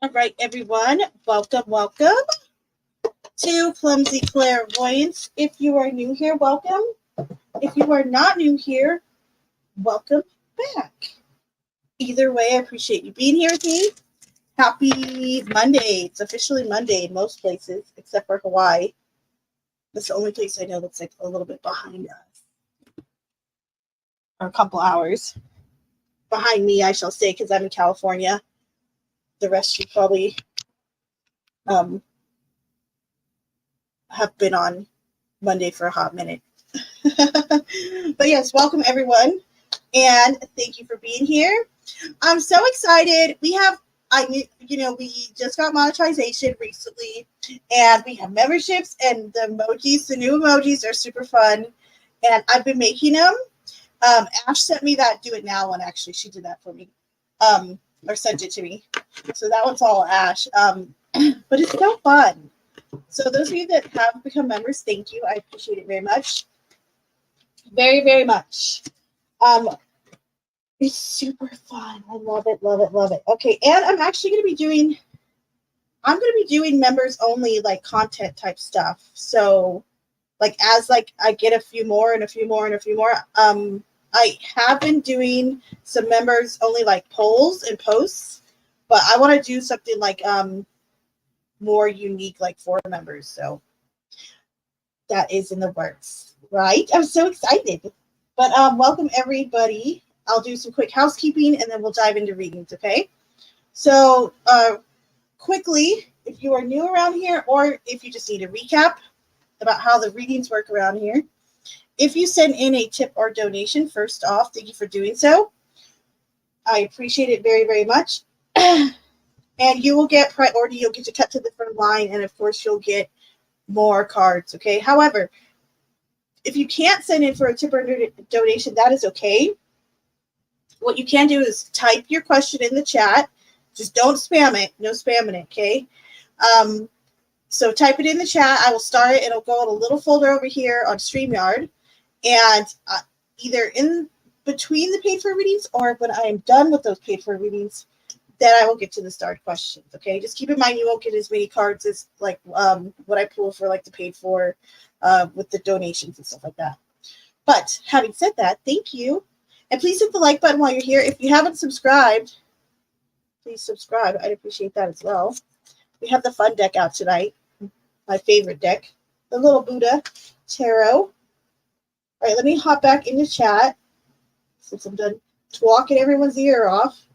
All right, everyone. Welcome to Clumsy Clairvoyance. If you are new here, welcome. If you are not new here, welcome back. Either way, I appreciate you being here with me. Happy Monday. It's officially Monday in most places, except for Hawaii. That's the only place I know that's like a little bit behind us. Or a couple hours. Behind me, I shall say, because I'm in California. The rest should probably have been on Monday for a hot minute. But yes, welcome everyone, and thank you for being here. I'm so excited. We just got monetization recently, and we have memberships, and the new emojis are super fun, and I've been making them. Ash sent me that Do It Now one. Actually, she did that for me, or sent it to me. So that one's all Ash. But it's so fun. So those of you that have become members, thank you. I appreciate it very much. Very, very much. It's super fun. I love it, love it, love it. Okay, and I'm actually going to be doing members only like content type stuff. So like as like I get a few more and a few more and a few more, I have been doing some members only like polls and posts, but I want to do something like more unique like for members. So that is in the works, right? I'm so excited. But welcome everybody. I'll do some quick housekeeping and then we'll dive into readings, okay? So quickly, if you are new around here or if you just need a recap about how the readings work around here, if you send in a tip or donation, first off, thank you for doing so. I appreciate it very, very much. And you will get priority. You'll get to cut to the front line. And of course, you'll get more cards, okay? However, if you can't send in for a tip or donation, that is okay. What you can do is type your question in the chat. Just don't spam it. No spamming it, okay? So type it in the chat. I will start it. It'll go in a little folder over here on StreamYard. And either in between the paid for readings or when I am done with those paid for readings, then I will get to the start questions, okay? Just keep in mind you won't get as many cards as like what I pull for like the paid for with the donations and stuff like that. But having said that, thank you. And please hit the like button while you're here. If you haven't subscribed, please subscribe. I'd appreciate that as well. We have the fun deck out tonight. My favorite deck. The Little Buddha Tarot. All right, let me hop back into chat since I'm done talking everyone's ear off.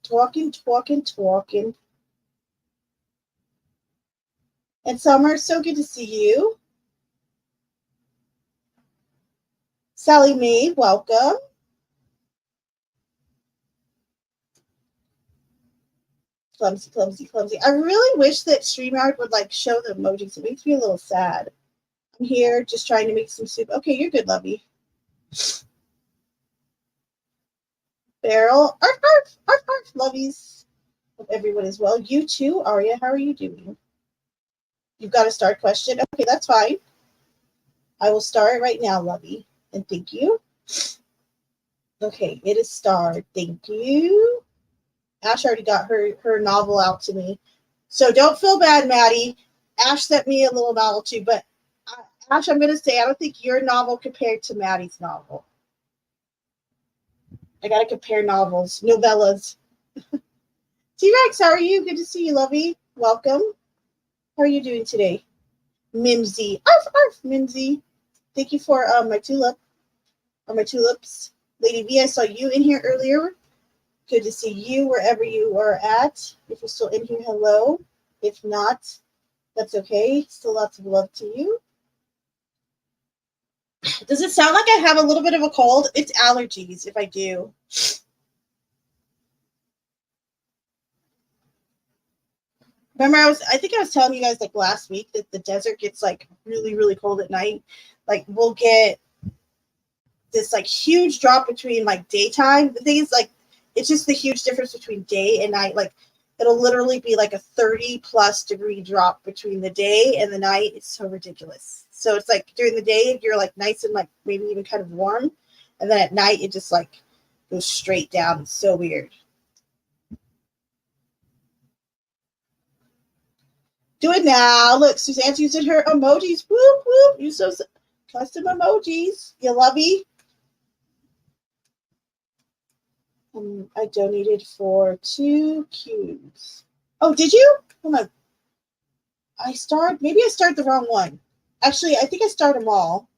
Talking. And Summer, so good to see you. Sally Mae, welcome. Clumsy. I really wish that StreamYard would like show the emojis. It makes me a little sad. I'm here just trying to make some soup. Okay, you're good, lovey. Beryl, arf, lovies. Hope everyone is well. You too, Aria. How are you doing? You've got a start question. Okay, that's fine. I will start right now, lovey. And thank you. Okay, it is starred. Thank you. Ash already got her novel out to me. So don't feel bad, Maddie. Ash sent me a little novel too. But Ash, I'm going to say I don't think your novel compared to Maddie's novel. I got to compare novellas. T-Rex, how are you? Good to see you, lovey. Welcome. How are you doing today? Mimsy. Arf, Mimsy. Thank you for my tulips. Lady V, I saw you in here earlier. Good to see you wherever you are at. If you're still in here, hello. If not, that's okay. Still lots of love to you. Does it sound like I have a little bit of a cold? It's allergies if I do. Remember, I think I was telling you guys like last week that the desert gets like really, really cold at night. Like we'll get this like huge drop between like daytime. The thing is like, it's just the huge difference between day and night. Like it'll literally be like a 30+ degree drop between the day and the night. It's so ridiculous. So it's like during the day, you're like nice and like maybe even kind of warm. And then at night, it just like goes straight down. It's so weird. Do it now. Look, Suzanne's using her emojis. Whoop, whoop. Use those custom emojis. You lovey. I donated for 2 cubes. Oh, did you? Hold on. Maybe I started the wrong one. Actually, I think I started them all.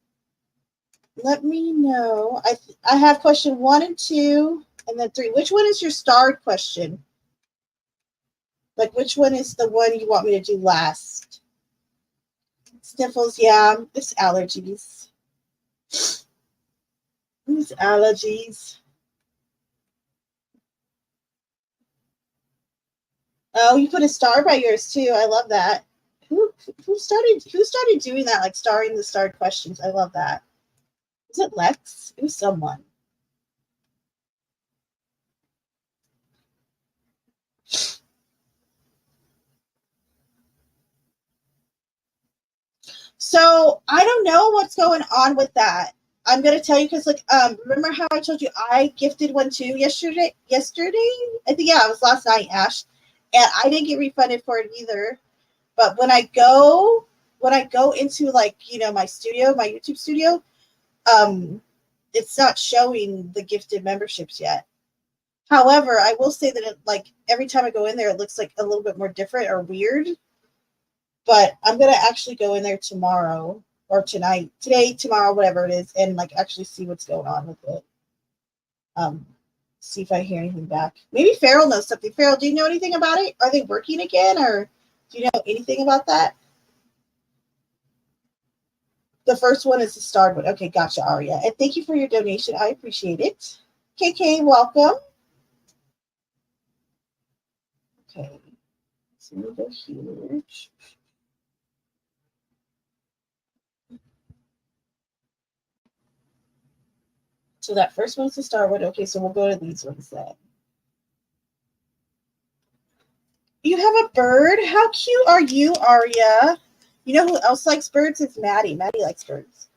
Let me know. I have question 1 and 2, and then 3. Which one is your starred question? Like, which one is the one you want me to do last? Sniffles, yeah. It's allergies. It's allergies. Oh, you put a star by yours too. I love that. Who started doing that? Like starring the starred questions. I love that. Was it Lex? It was someone. So I don't know what's going on with that. I'm gonna tell you because like remember how I told you I gifted one too yesterday? I think yeah, it was last night, Ash. And I didn't get refunded for it either. But when I go into like, you know, my studio, my YouTube studio, it's not showing the gifted memberships yet. However, I will say that it, like every time I go in there, it looks like a little bit more different or weird. But I'm gonna actually go in there tomorrow or today, tomorrow, whatever it is, and like actually see what's going on with it. See if I hear anything back. Maybe Farrell knows something. Farrell, do you know anything about it? Are they working again, or do you know anything about that? The first one is the starred one. Okay, gotcha, Aria. And thank you for your donation. I appreciate it. KK, welcome. Okay, so we go here. So that first one's the star one. Okay, so we'll go to these ones then. You have a bird? How cute are you, Aria? You know who else likes birds? It's Maddie. Maddie likes birds.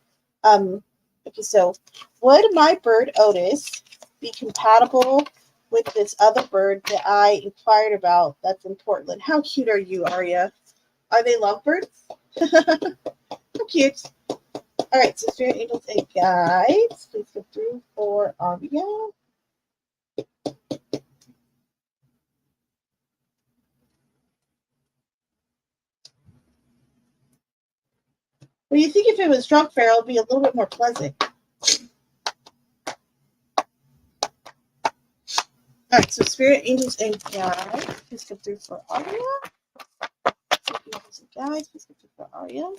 Okay, so would my bird Otis be compatible with this other bird that I inquired about that's in Portland? How cute are you, Aria? Are they lovebirds? How cute. All right, so spirit angels and guides, please go through for Aria. Well, you think if it was drunk, Farrell, it'd be a little bit more pleasant. All right, so spirit angels and guides, please go through for Aria. Angels and guides, please go through for Aria.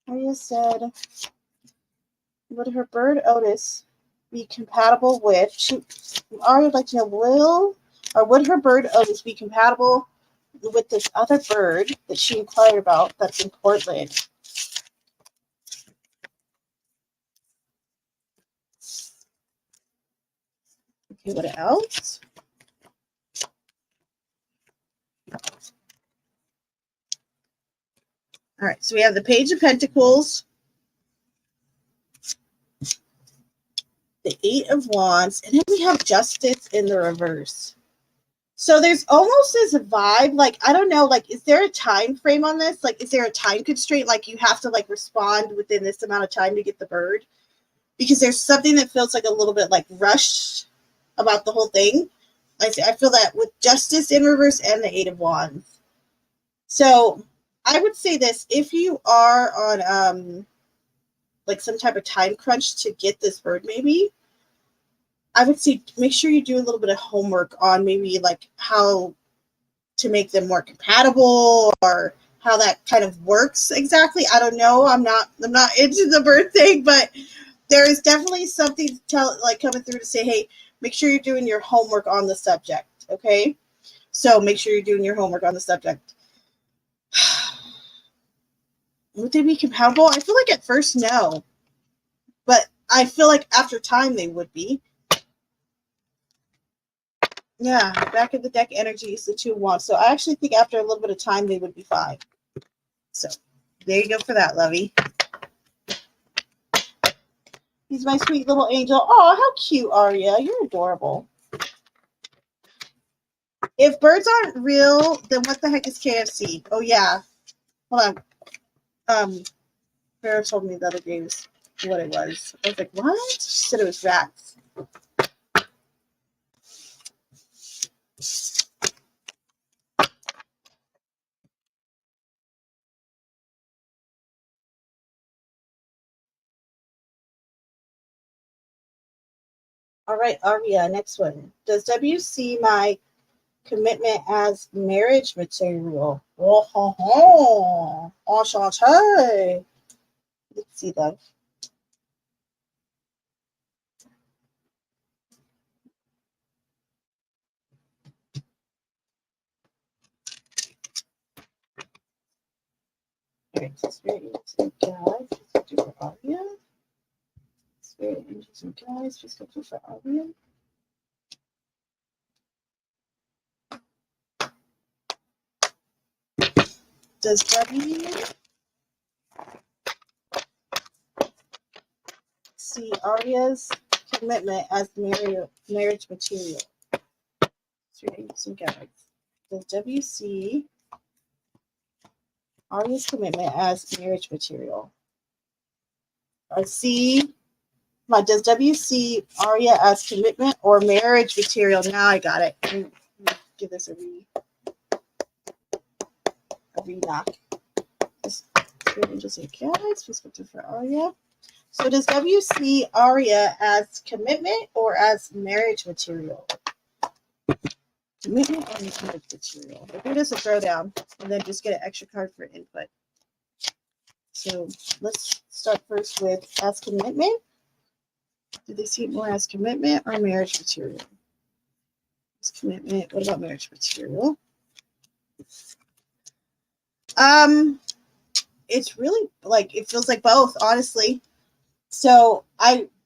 Aria said, would her bird Otis be compatible with? Aria would like to know, would her bird Otis be compatible with this other bird that she inquired about that's in Portland? Okay, what else? All right, so we have the Page of Pentacles, the Eight of Wands, and then we have Justice in the reverse. So there's almost this vibe, like, I don't know, like, is there a time frame on this? Like, is there a time constraint? Like, you have to, like, respond within this amount of time to get the bird? Because there's something that feels like a little bit, like, rushed about the whole thing. I feel that with Justice in reverse and the Eight of Wands. So I would say this, if you are on, like, some type of time crunch to get this bird, maybe, I would say make sure you do a little bit of homework on maybe like how to make them more compatible or how that kind of works exactly. I don't know. I'm not into the bird thing, but there is definitely something coming through to say, hey, make sure you're doing your homework on the subject. Okay. So make sure you're doing your homework on the subject. Would they be compatible? I feel like at first, no, but I feel like after time they would be. Yeah, back of the deck energy is the 2 of Wands. So I actually think after a little bit of time, they would be fine. So there you go for that, lovey. He's my sweet little angel. Oh, how cute are you? You're adorable. If birds aren't real, then what the heck is KFC? Oh yeah. Hold on. Farrah told me the other day what it was. I was like, what? She said it was rats. All right, Aria, next one. Does W see my commitment as marriage material? Oh, ho, ho. Oh, shantae. Let's see, love. All right, it's very interesting, guys. Let's do for Aria. It's very interesting, guys. Just go do for Aria. Does W see Aria's commitment as marriage material? It's very interesting, guys. Does W see Aria's commitment as marriage material? Or C, does W see Aria as commitment or marriage material? Now I got it. Let me give this a knock. Just say, guys, please go for Aria. So does W see Aria as commitment or as marriage material? Commitment or marriage material? We'll do this a throwdown and then just get an extra card for input. So let's start first with as commitment. Do they see it more as commitment or marriage material? As commitment. What about marriage material? It's really like it feels like both, honestly. So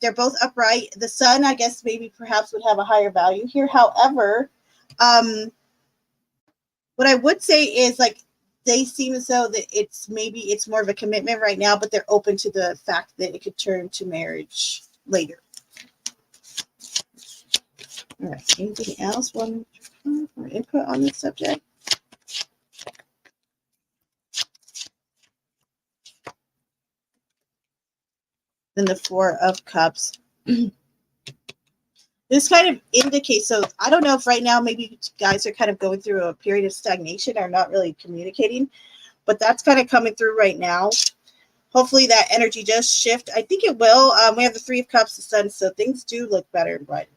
they're both upright. The sun, I guess, maybe perhaps would have a higher value here. However, what I would say is like they seem as though that it's more of a commitment right now, but they're open to the fact that it could turn to marriage later. All right. Anything else? One more input on this subject? Then the Four of Cups. This kind of indicates, so I don't know if right now maybe you guys are kind of going through a period of stagnation or not really communicating, but that's kind of coming through right now. Hopefully that energy does shift. I think it will. We have the Three of Cups, the Sun, so things do look better and brighter.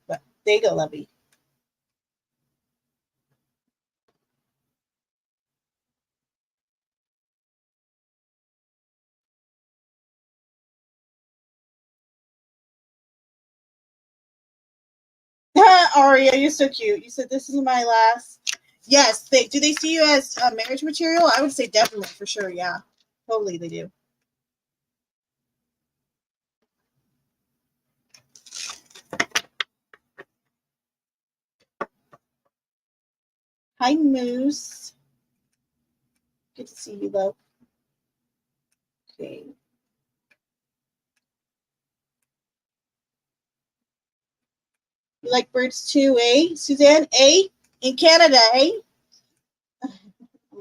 But there you go, lovey. Aria, you're so cute. You said this is my last. Yes, do they see you as marriage material? I would say definitely, for sure. Yeah, totally, they do. Hi, Moose. Good to see you, love. Okay. You like birds too, eh, Suzanne? Eh? In Canada, eh? I'm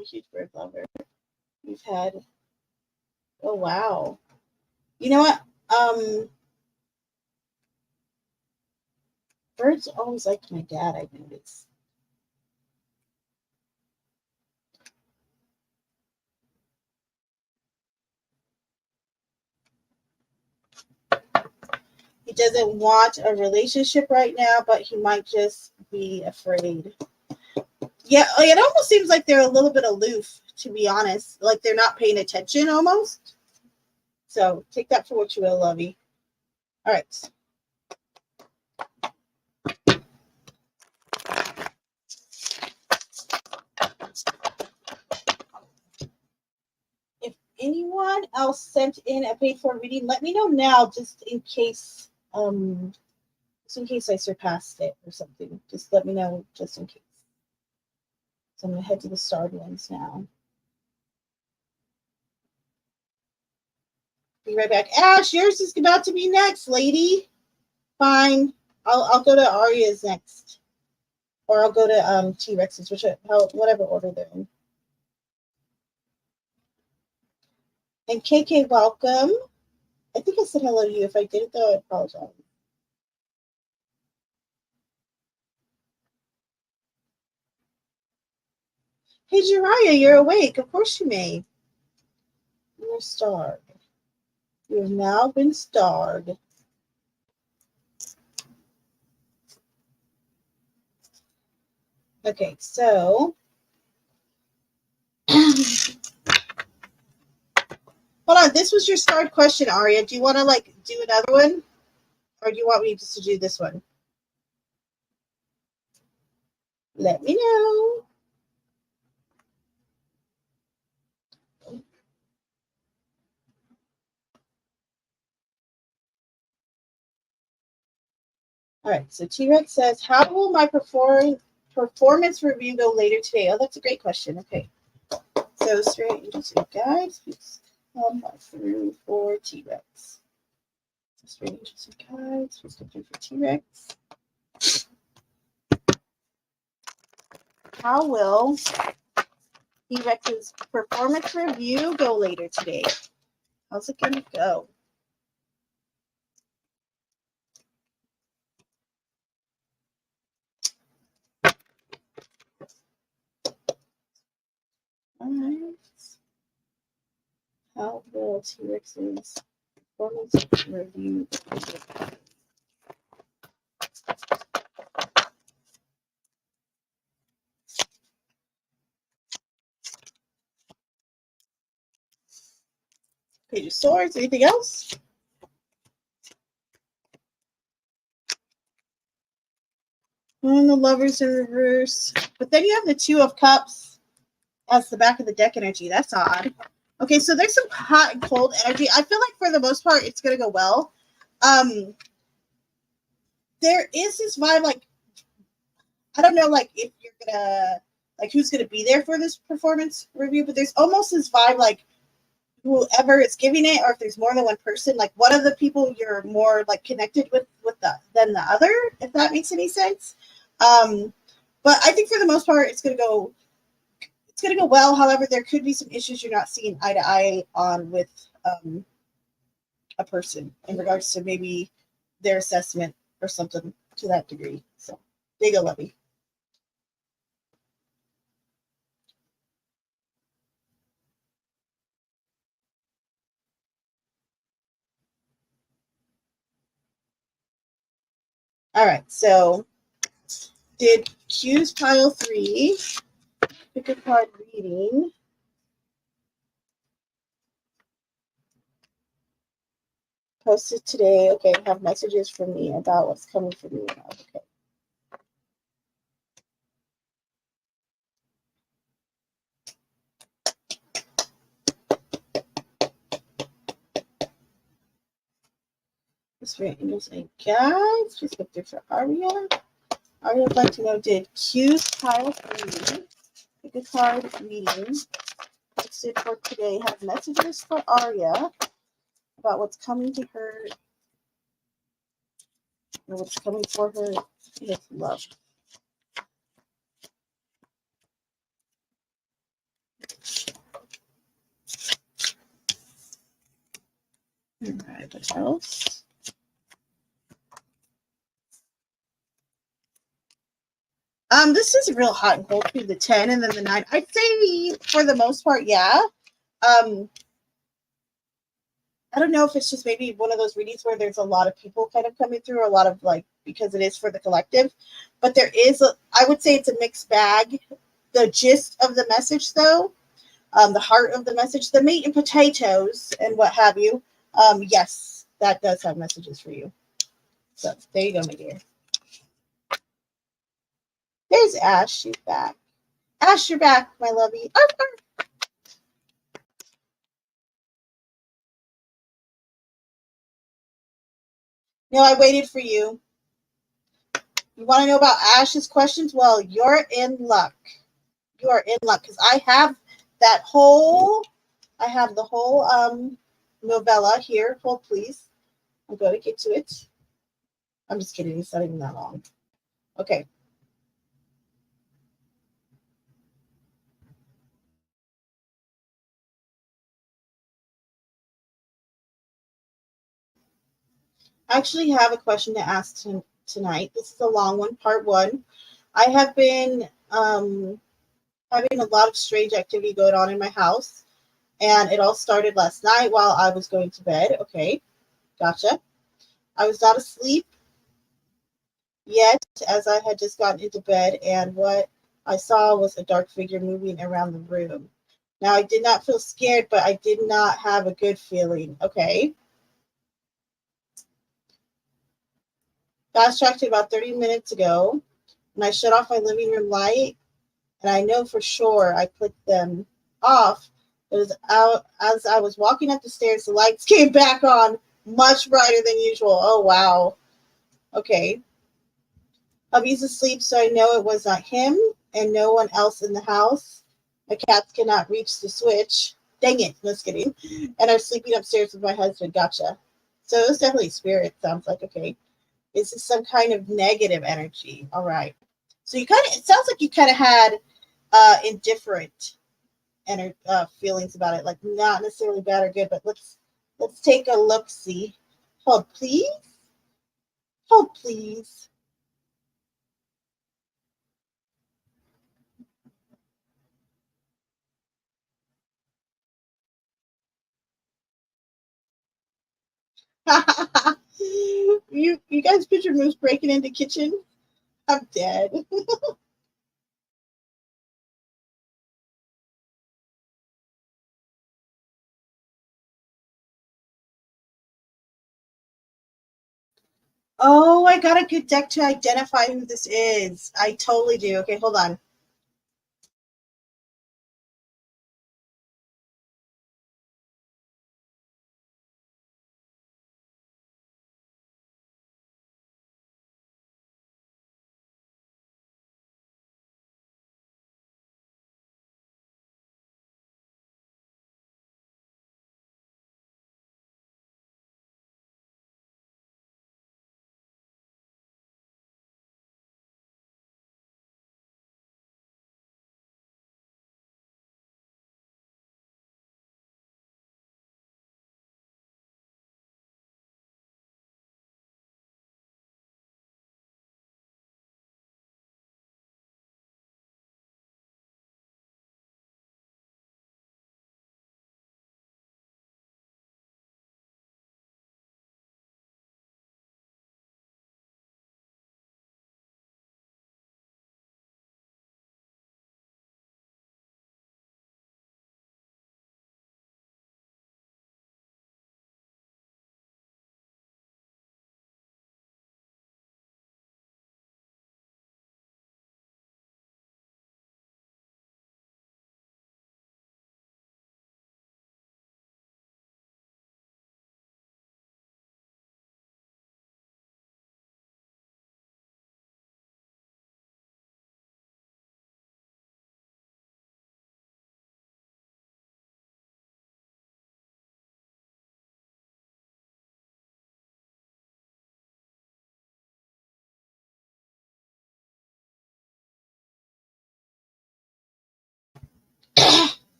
a huge bird lover. We've had. Oh wow. You know what? Birds always liked my dad. I noticed. He doesn't want a relationship right now, but he might just be afraid. Yeah, it almost seems like they're a little bit aloof, to be honest. Like they're not paying attention almost. So take that for what you will, lovey. All right. If anyone else sent in a paid for reading, let me know now, just in case I surpassed it or something. Just let me know, just in case. So I'm gonna head to the starred ones now. Be right back. Ash, yours is about to be next, lady. Fine. I'll go to Aria's next. Or I'll go to T-Rex's, whatever order they're in. And KK, welcome. I think I said hello to you. If I didn't, though, I apologize. Hey, Jiraiya, you're awake. Of course you may. You're starred. You have now been starred. Okay, so hold on. This was your starred question, Aria. Do you want to do another one, or do you want me just to do this one? Let me know. All right. So T-Rex says, "How will my performance review go later today?" Oh, that's a great question. Okay. So straight agency guides, please come through for T-Rex. Straight agency guides, please come through for T-Rex. How will T-Rex's performance review go later today? How's it gonna go? All right. How will T-Rex's performance review go? Page of Swords. Anything else? And the Lovers in reverse. But then you have the Two of Cups as the back of the deck energy. That's odd. Okay, so there's some hot and cold energy. I feel like for the most part, it's gonna go well. There is this vibe, I don't know, if you're gonna who's gonna be there for this performance review, but there's almost this vibe whoever is giving it, or if there's more than one person, one of the people you're more connected with than the other, if that makes any sense. But I think for the most part, it's gonna go well. However, there could be some issues you're not seeing eye to eye on with a person in regards to maybe their assessment or something to that degree. So there you go, Lovey. All right, so did Q's pile 3 pick a card reading? Posted today. Okay, have messages from me about what's coming for me. Okay. Spirit angels and guides. Please go through for Aria. Aria would like to know, did Q's pile 3 pick a card reading posted for today have messages for Aria about what's coming to her or what's coming for her with love? All right, what else? This is real hot and cold through the 10 and then the 9. I'd say for the most part, yeah. I don't know if it's just maybe one of those readings where there's a lot of people kind of coming through, a lot of because it is for the collective, but there is, I would say it's a mixed bag. The gist of the message, though, the heart of the message, the meat and potatoes and what have you, yes, that does have messages for you. So there you go, my dear. There's Ash. She's back. Ash, you're back, my lovey. No, I waited for you. You want to know about Ash's questions? Well, you're in luck. You are in luck because I have the whole novella here. Hold, please. I'm going to get to it. I'm just kidding. It's not even that long. Okay. I actually have a question to ask tonight. This is a long one, part one. I have been having a lot of strange activity going on in my house, and it all started last night while I was going to bed. Okay, gotcha. I was not asleep yet, as I had just gotten into bed, and what I saw was a dark figure moving around the room. Now, I did not feel scared, but I did not have a good feeling. Okay. Fast tracked to about 30 minutes ago, and I shut off my living room light, and I know for sure I put them off. It was out as I was walking up the stairs, the lights came back on, much brighter than usual. Oh, wow. Okay. Hubby's asleep, so I know it was not him and no one else in the house. My cats cannot reach the switch. Dang it, just kidding. And I'm sleeping upstairs with my husband. Gotcha. So it was definitely spirit, sounds like. Okay. Is this some kind of negative energy? All right. So you kind of, it sounds like you kind of had indifferent feelings about it, like not necessarily bad or good, but let's take a look. See, hold please, hold please. You guys picture Moose breaking into kitchen? I'm dead. Oh, I got a good deck to identify who this is. I totally do. Okay, hold on.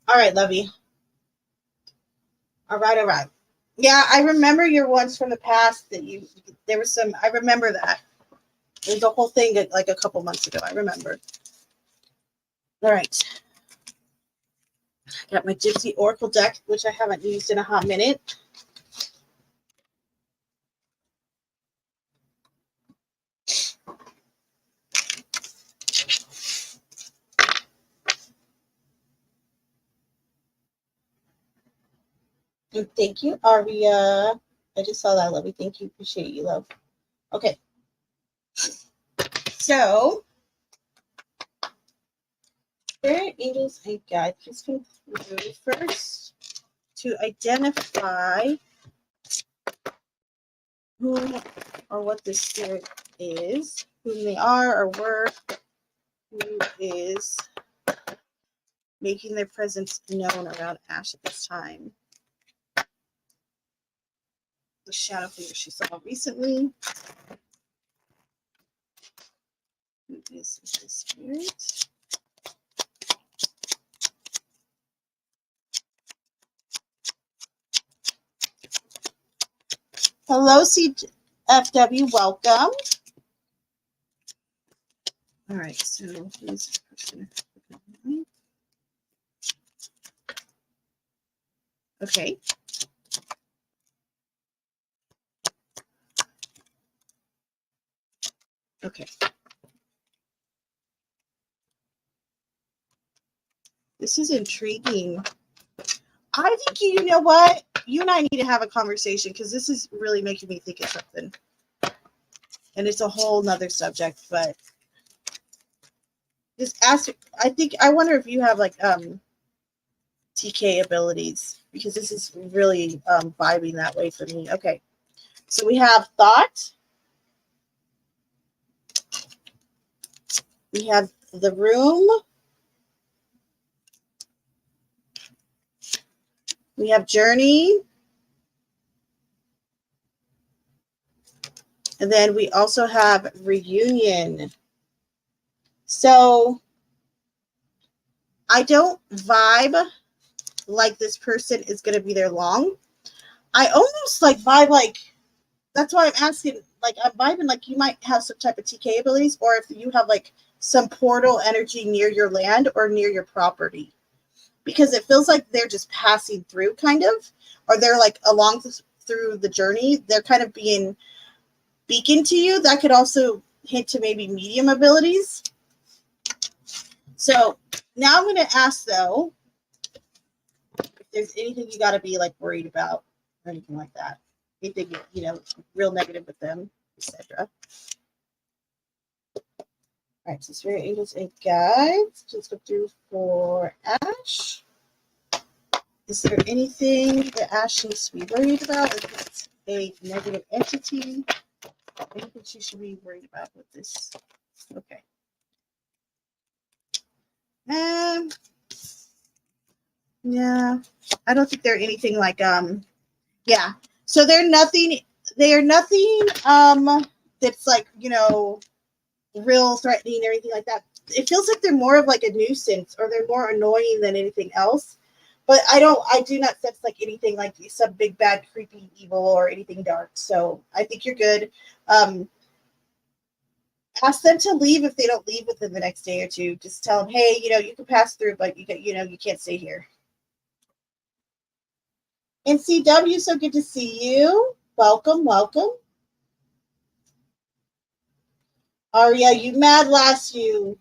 All right, Lovey. All right, all right. Yeah, I remember your ones from the past that you. There was some. I remember that. There's a whole thing like a couple months ago. I remember. All right. Got my Gypsy Oracle deck, which I haven't used in a hot minute. And thank you, Aria. I just saw that, Lovey. Thank you. Appreciate you, love. Okay. So, spirit, angels, and guide. Please come through first to identify whom or what this spirit is, whom they are or were, who is making their presence known around Ash at this time. The shadow figure she saw recently. Who is this spirit? Hello, CFW. Welcome. All right. So who's this person? Okay. Okay. This is intriguing. I think you know what? You and I need to have a conversation because this is really making me think of something. And it's a whole nother subject, but just ask. I wonder if you have like TK abilities because this is really vibing that way for me. Okay. So we have thought. We have the room. We have journey. And then we also have reunion. So I don't vibe like this person is going to be there long. I almost like vibe like, that's why I'm asking, like I'm vibing like you might have some type of TK abilities, or if you have like some portal energy near your land or near your property. Because it feels like they're just passing through kind of, or they're like through the journey. They're kind of being beacon to you. That could also hint to maybe medium abilities. So now I'm going to ask though, if there's anything you got to be like worried about or anything like that. Anything, you know, real negative with them, etc. All right, so Spirit Angels and Guides. Let's go through for Ash. Is there anything that Ash needs to be worried about? If it's a negative entity, anything she should be worried about with this? Okay. Yeah, I don't think they're anything like yeah. So they are nothing that's like, you know, real threatening or anything like that. It feels like they're more of like a nuisance or they're more annoying than anything else. But I do not sense like anything like some big bad creepy evil or anything dark. So I think you're good. Ask them to leave if they don't leave within the next day or two. Just tell them, hey, you know, you can pass through, but you can't stay here. And CW, so good to see you. Welcome, welcome. Aria, you mad last you.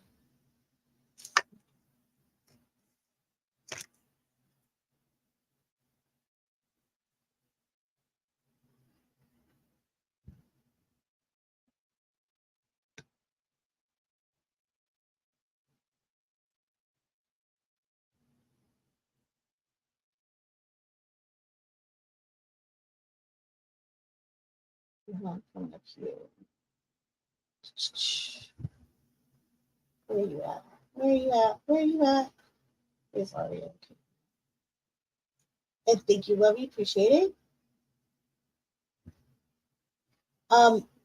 Coming up here. Where you at? Where you at? Where you at? There's Aria. Okay. And thank you, Lovey. Appreciate it.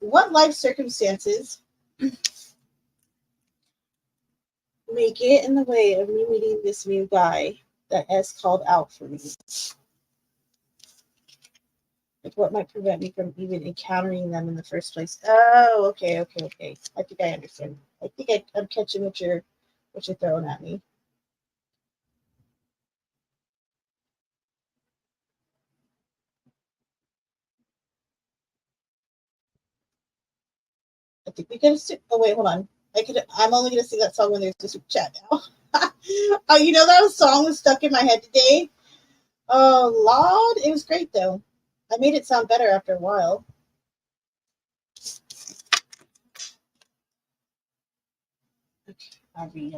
What life circumstances may get in the way of me meeting this new guy that S called out for me? Like what might prevent me from even encountering them in the first place? Oh, okay. I think I understand. I think I'm catching what you're throwing at me. I think we can. Oh wait, hold on. I'm only gonna sing that song when there's a super chat now. Oh, you know that song was stuck in my head today. Oh Lord, it was great though. I made it sound better after a while. Okay, I'll be.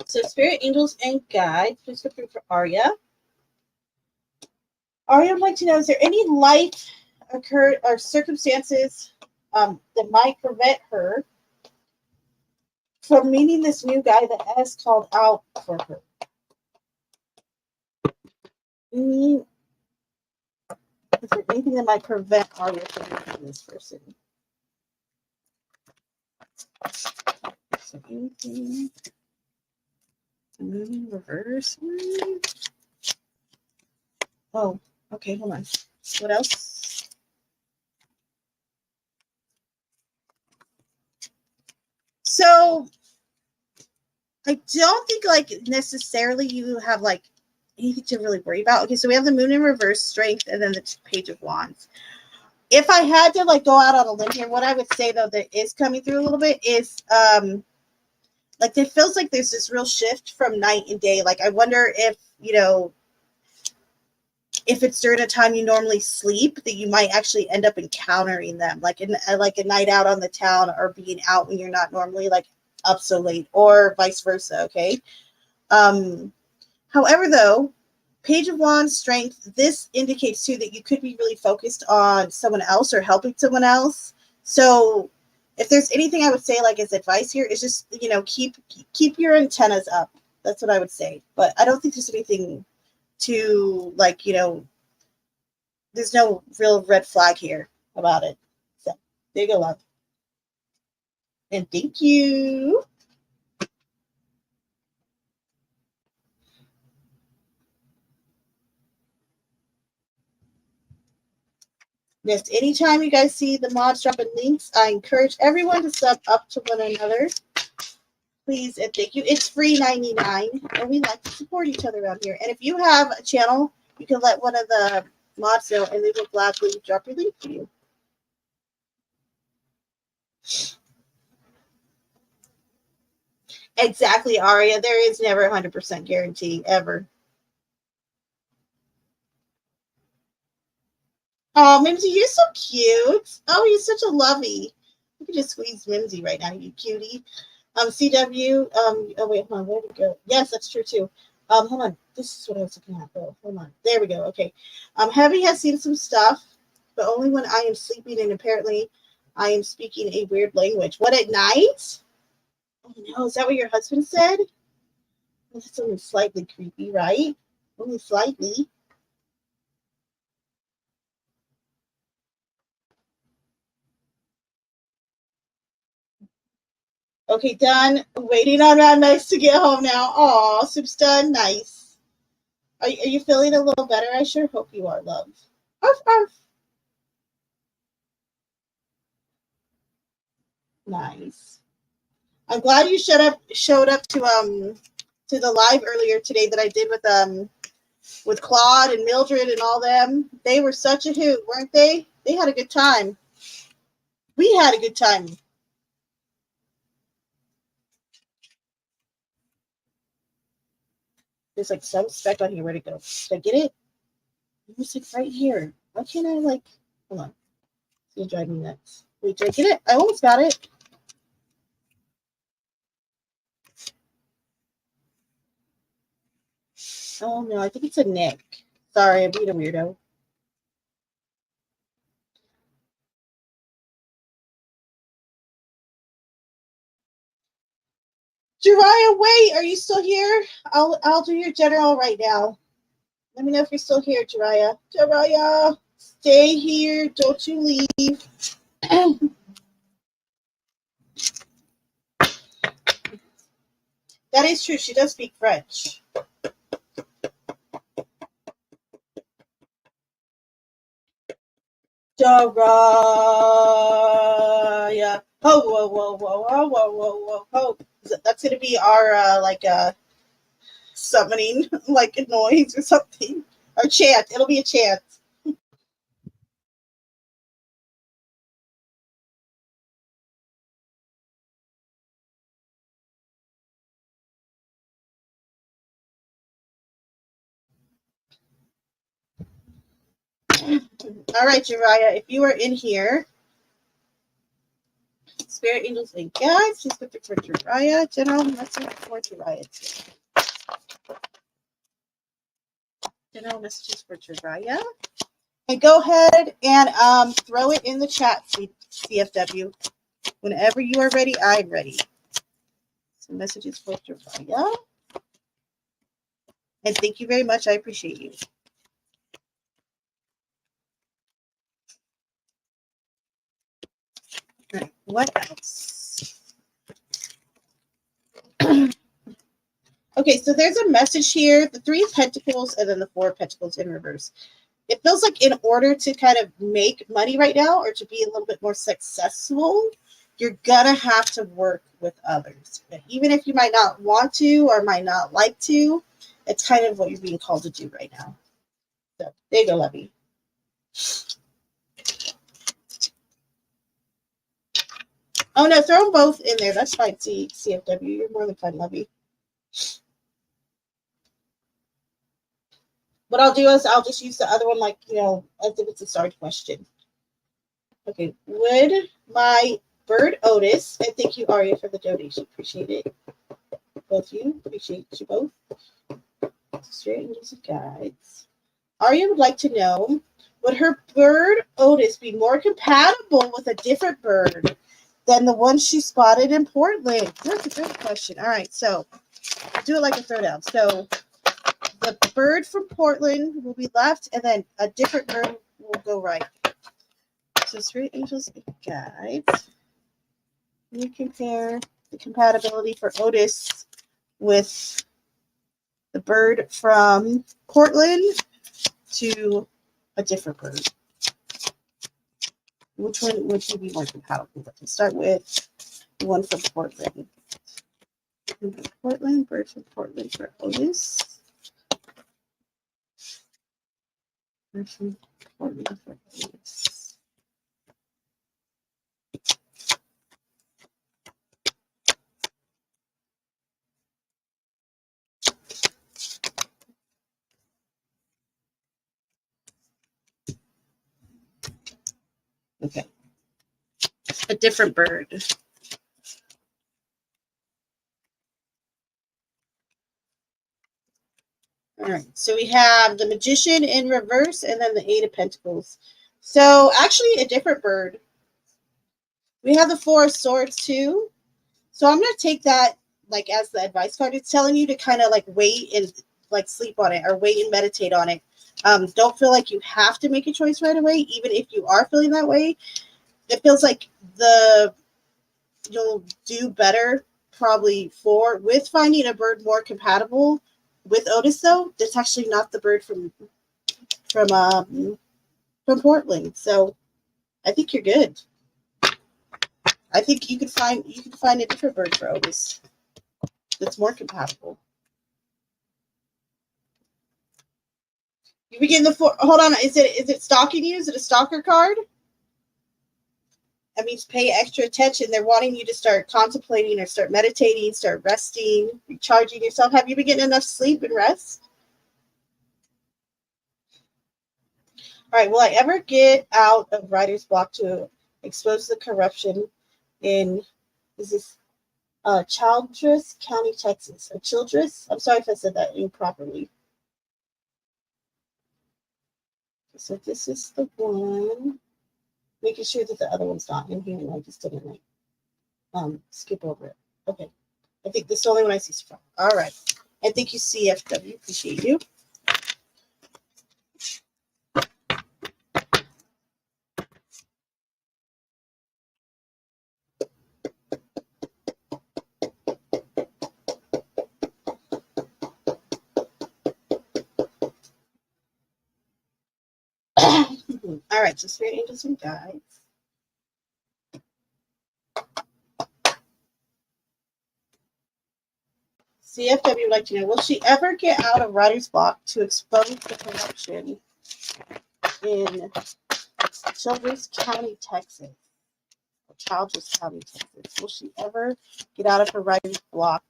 So spirit angels and guides, please go through for Arya. Arya would like to know: is there any life occurred or circumstances that might prevent her from meeting this new guy that has called out for her? Is there anything that might prevent Arya from meeting this person? So anything moving reverse. Oh, okay, hold on. What else? So I don't think like necessarily you have like anything to really worry about. Okay, so we have the moon in reverse, strength, and then the page of wands. If I had to like go out on a limb here, what I would say though that is coming through a little bit is like it feels like there's this real shift from night and day. Like I wonder if, you know, if it's during a time you normally sleep, that you might actually end up encountering them, like in like a night out on the town, or being out when you're not normally like up so late, or vice versa. Okay. However, though, Page of Wands, strength, this indicates too that you could be really focused on someone else or helping someone else. So if there's anything I would say like as advice here, is just, you know, keep your antennas up. That's what I would say. But I don't think there's anything to like, you know, there's no real red flag here about it. So there you go, love. And thank you. Just anytime you guys see the mods dropping links, I encourage everyone to sub up to one another. Please and thank you. It's free $99, and we like to support each other around here. And if you have a channel, you can let one of the mods know, and they will gladly drop your link for you. Exactly, Aria. There is never 100% guarantee, ever. Oh, Mimsy, you're so cute. Oh, you're such a lovey. You can just squeeze Mimsy right now, you cutie. CW. Oh wait, hold on. Where did it go? Yes, that's true too. Hold on. This is what I was looking at. Oh, hold on. There we go. Okay. Heavy has seen some stuff, but only when I am sleeping, and apparently I am speaking a weird language. What, at night? Oh no, is that what your husband said? Well, that's only slightly creepy, right? Only slightly. Okay, done. Waiting on that nice to get home now. Aw, soup's done. Nice. Are you feeling a little better? I sure hope you are, love. Arf, arf. Nice. I'm glad you showed up to the live earlier today that I did with Claude and Mildred and all them. They were such a hoot, weren't they? They had a good time. We had a good time. There's like some speck on here. Where'd it go? Did I get it? It's like right here. Why can't I like? Hold on. It's gonna drive me nuts. Wait, did I get it? I almost got it. Oh no, I think it's a Nick. Sorry, I'm being a weirdo. Jariah, wait, are you still here? I'll do your general right now. Let me know if you're still here, Jariah. Jariah, stay here. Don't you leave. That is true. She does speak French. Jariah. Oh, whoa, whoa, whoa, whoa, whoa, whoa, whoa, whoa. That's going to be our, summoning, like a noise or something. Or chant. It'll be a chant. All right, Jariah, if you are in here, Spirit Angels and Guides, please put the for Jariah. General message for Jariah. General messages for Jariah. And go ahead and throw it in the chat, CFW. Whenever you are ready, I'm ready. Some messages for Jariah. And thank you very much. I appreciate you. All right, what else? Okay, so there's a message here, the 3 of Pentacles and then the 4 of Pentacles in reverse. It feels like in order to kind of make money right now or to be a little bit more successful, you're going to have to work with others. Even if you might not want to or might not like to, it's kind of what you're being called to do right now. So there you go, Lovey. Oh, no, throw them both in there. That's fine, CFW. You're more than fine, Lovey. What I'll do is I'll just use the other one like, as if it's a starred question. Okay, would my bird Otis, and thank you, Aria, for the donation. Appreciate it. Both of you. Appreciate you both. Straight angels and guides. Aria would like to know, would her bird Otis be more compatible with a different bird than the one she spotted in Portland? That's a great question. All right, so do it like a throwdown. So the bird from Portland will be left, and then a different bird will go right. So straight angels and guides. You compare the compatibility for Otis with the bird from Portland to a different bird. Which one would you be more compatible with? Let's start with the one from Portland. Bird from Portland for Otis. Bird from Portland for Otis. Okay. A different bird. All right. So we have the Magician in reverse and then the 8 of Pentacles. So actually a different bird. We have the 4 of Swords too. So I'm going to take that like as the advice card. It's telling you to kind of like wait and like sleep on it or wait and meditate on it. Don't feel like you have to make a choice right away, even if you are feeling that way. It feels like you'll do better probably with finding a bird more compatible with Otis, though. That's actually not the bird from Portland. So I think you're good. I think you can find a different bird for Otis that's more compatible. You begin the 4. Hold on, is it stalking you? Is it a stalker card? That means pay extra attention. They're wanting you to start contemplating or start meditating, start resting, recharging yourself. Have you been getting enough sleep and rest? All right, will I ever get out of writer's block to expose the corruption in, is this Childress County, Texas? Or Childress? I'm sorry if I said that improperly. So this is the one. Making sure that the other one's not in here, and I just didn't like skip over it. Okay. I think this is the only one I see so far. All right. And thank you, CFW. Appreciate you. All right, so Spirit Angels and Guides. CFW would like to know, will she ever get out of writer's block to expose the corruption in Childress County, Texas? Or Childress County, Texas. Will she ever get out of her writer's block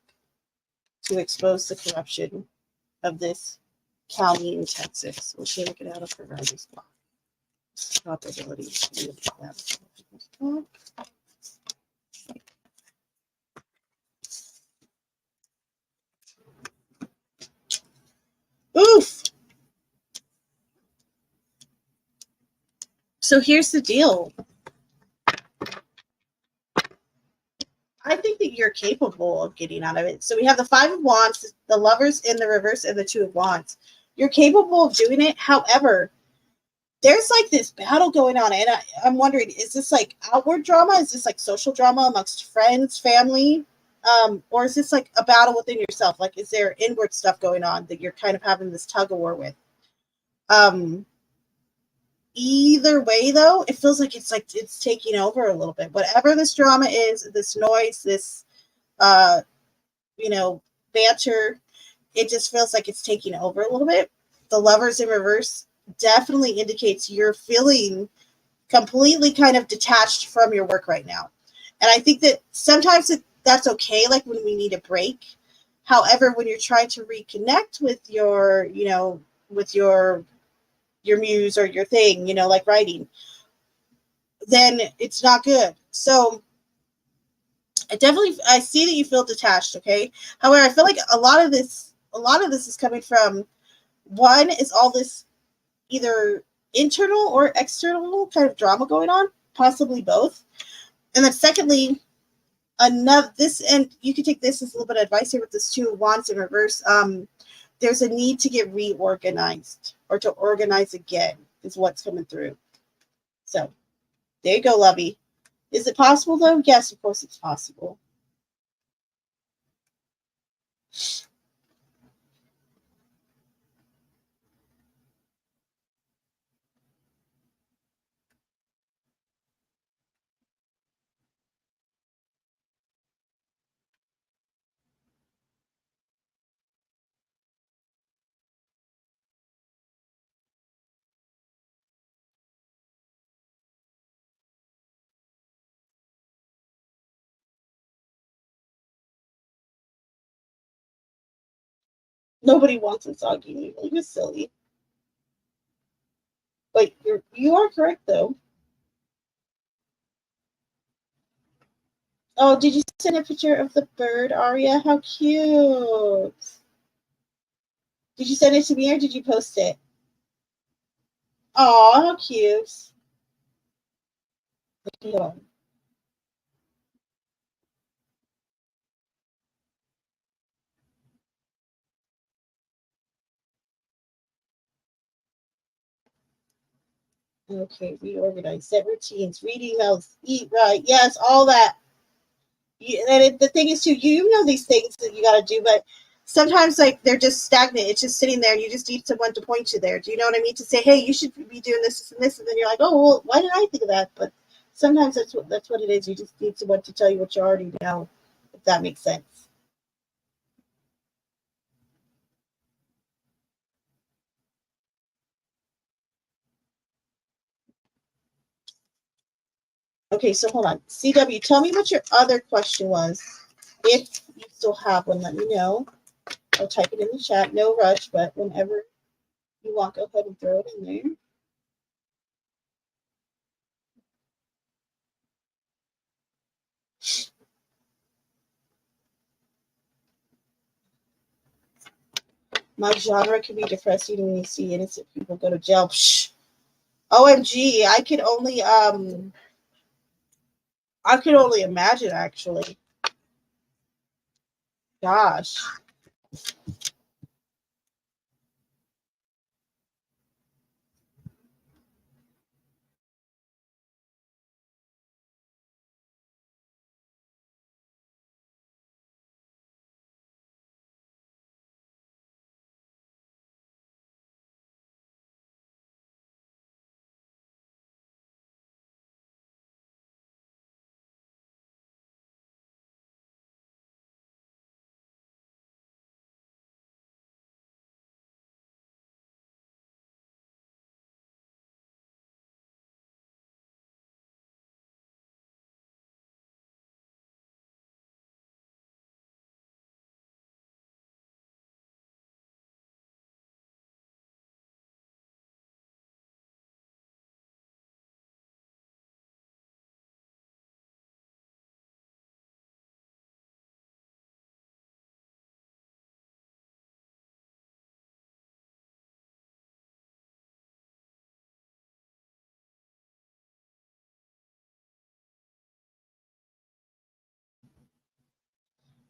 to expose the corruption of this county in Texas? Will she ever get out of her writer's block? Probability. Oof. So here's the deal. I think that you're capable of getting out of it. So we have the 5 of Wands, the Lovers in the reverse, and the 2 of Wands. You're capable of doing it. However, there's like this battle going on, and I'm wondering, is this like outward drama? Is this like social drama amongst friends, family? Or is this like a battle within yourself? Like, is there inward stuff going on that you're kind of having this tug of war with? Um, Either way, though, it feels like it's taking over a little bit. Whatever this drama is, this noise, this uh, you know, banter, it just feels like it's taking over a little bit. The lovers in reverse definitely indicates you're feeling completely kind of detached from your work right now. And I think that sometimes that's okay, like when we need a break. However, when you're trying to reconnect with your, with your muse or your thing, like writing, then it's not good. So I see that you feel detached, okay? However, I feel like a lot of this is coming from, one is all this either internal or external kind of drama going on, possibly both. And then secondly, another this, and you can take this as a little bit of advice here with this two of wands in reverse. There's a need to get reorganized or to organize again is what's coming through. So there you go, lovey. Is it possible though? Yes, of course it's possible. Nobody wants a soggy noodle. You're silly. But you are correct though. Oh, did you send a picture of the bird, Aria? How cute. Did you send it to me or did you post it? Oh, how cute. Okay, reorganize, set routines, read emails, eat right. Yes, all that. The thing is, too, you know these things that you got to do, but sometimes, like, they're just stagnant. It's just sitting there, and you just need someone to point you there. Do you know what I mean? To say, hey, you should be doing this and this, and then you're like, oh, well, why didn't I think of that? But sometimes that's what it is. You just need someone to tell you what you already know, if that makes sense. Okay, so hold on. CW, tell me what your other question was. If you still have one, let me know. I'll type it in the chat. No rush, but whenever you want, go ahead and throw it in there. My genre can be depressing when you see innocent people go to jail. Psh. OMG, I could only imagine actually. Gosh.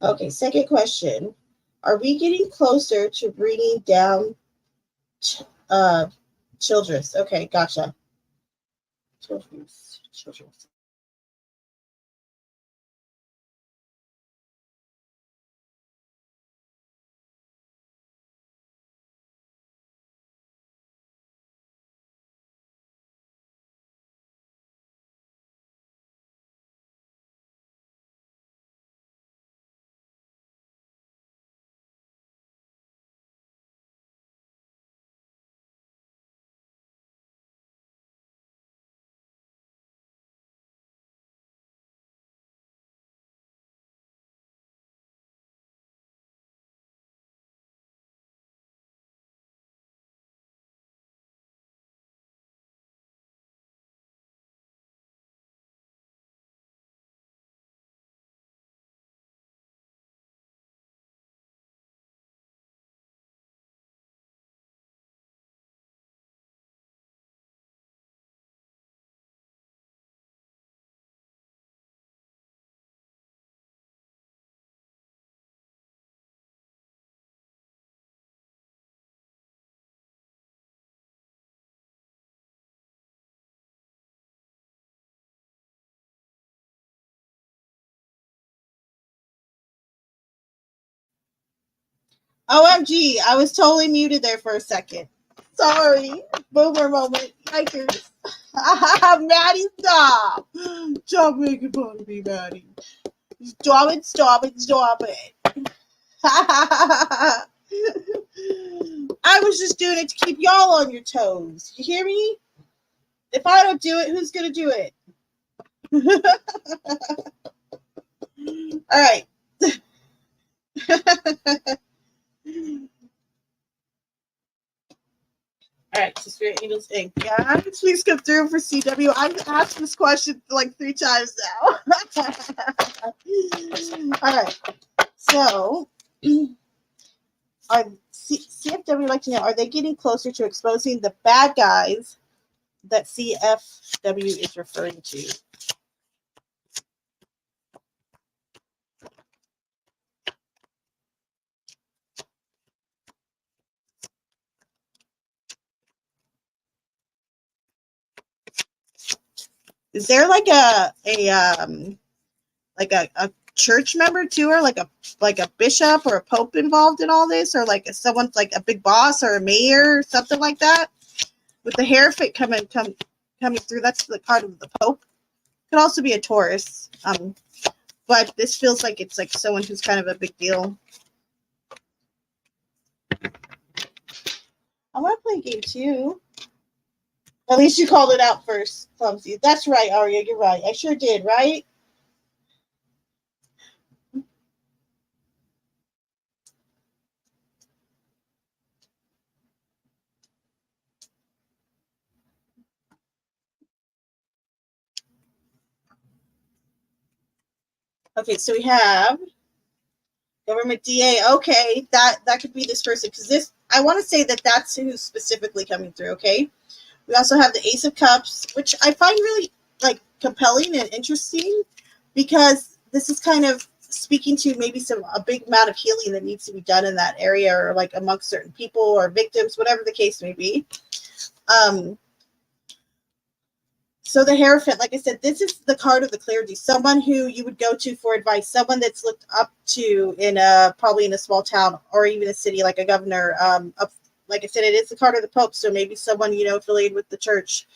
Okay, second question. Are we getting closer to bringing down uh children's? Okay, gotcha. Children's. OMG, I was totally muted there for a second. Sorry. Boomer moment. Yikers. Maddie, stop. Stop making fun of me, Maddie. Stop it, stop it, stop it. I was just doing it to keep y'all on your toes. You hear me? If I don't do it, who's going to do it? All right. All right, so Spirit Angels Inc. Yeah, please come through for CW. I've asked this question like 3 times now. All right, so CFW would like to know, are they getting closer to exposing the bad guys that CFW is referring to? Is there like a church member too, or like a bishop or a pope involved in all this, or like someone's like a big boss or a mayor or something like that? With the hierophant coming through, that's the card of the pope. Could also be a Taurus, but this feels like it's like someone who's kind of a big deal. I want to play a game too. At least you called it out first, Clumsy. That's right, Aria. You're right. I sure did, right? Okay, so we have government DA. Okay, that could be this person, because this, I want to say that that's who's specifically coming through. Okay, we also have the Ace of Cups, which I find really like compelling and interesting, because this is kind of speaking to maybe a big amount of healing that needs to be done in that area, or like amongst certain people or victims, whatever the case may be. So the Hierophant, like I said, this is the card of the clergy, someone who you would go to for advice, someone that's looked up to probably in a small town or even a city, like a governor. Like I said, it is the card of the Pope, so maybe someone affiliated with the church,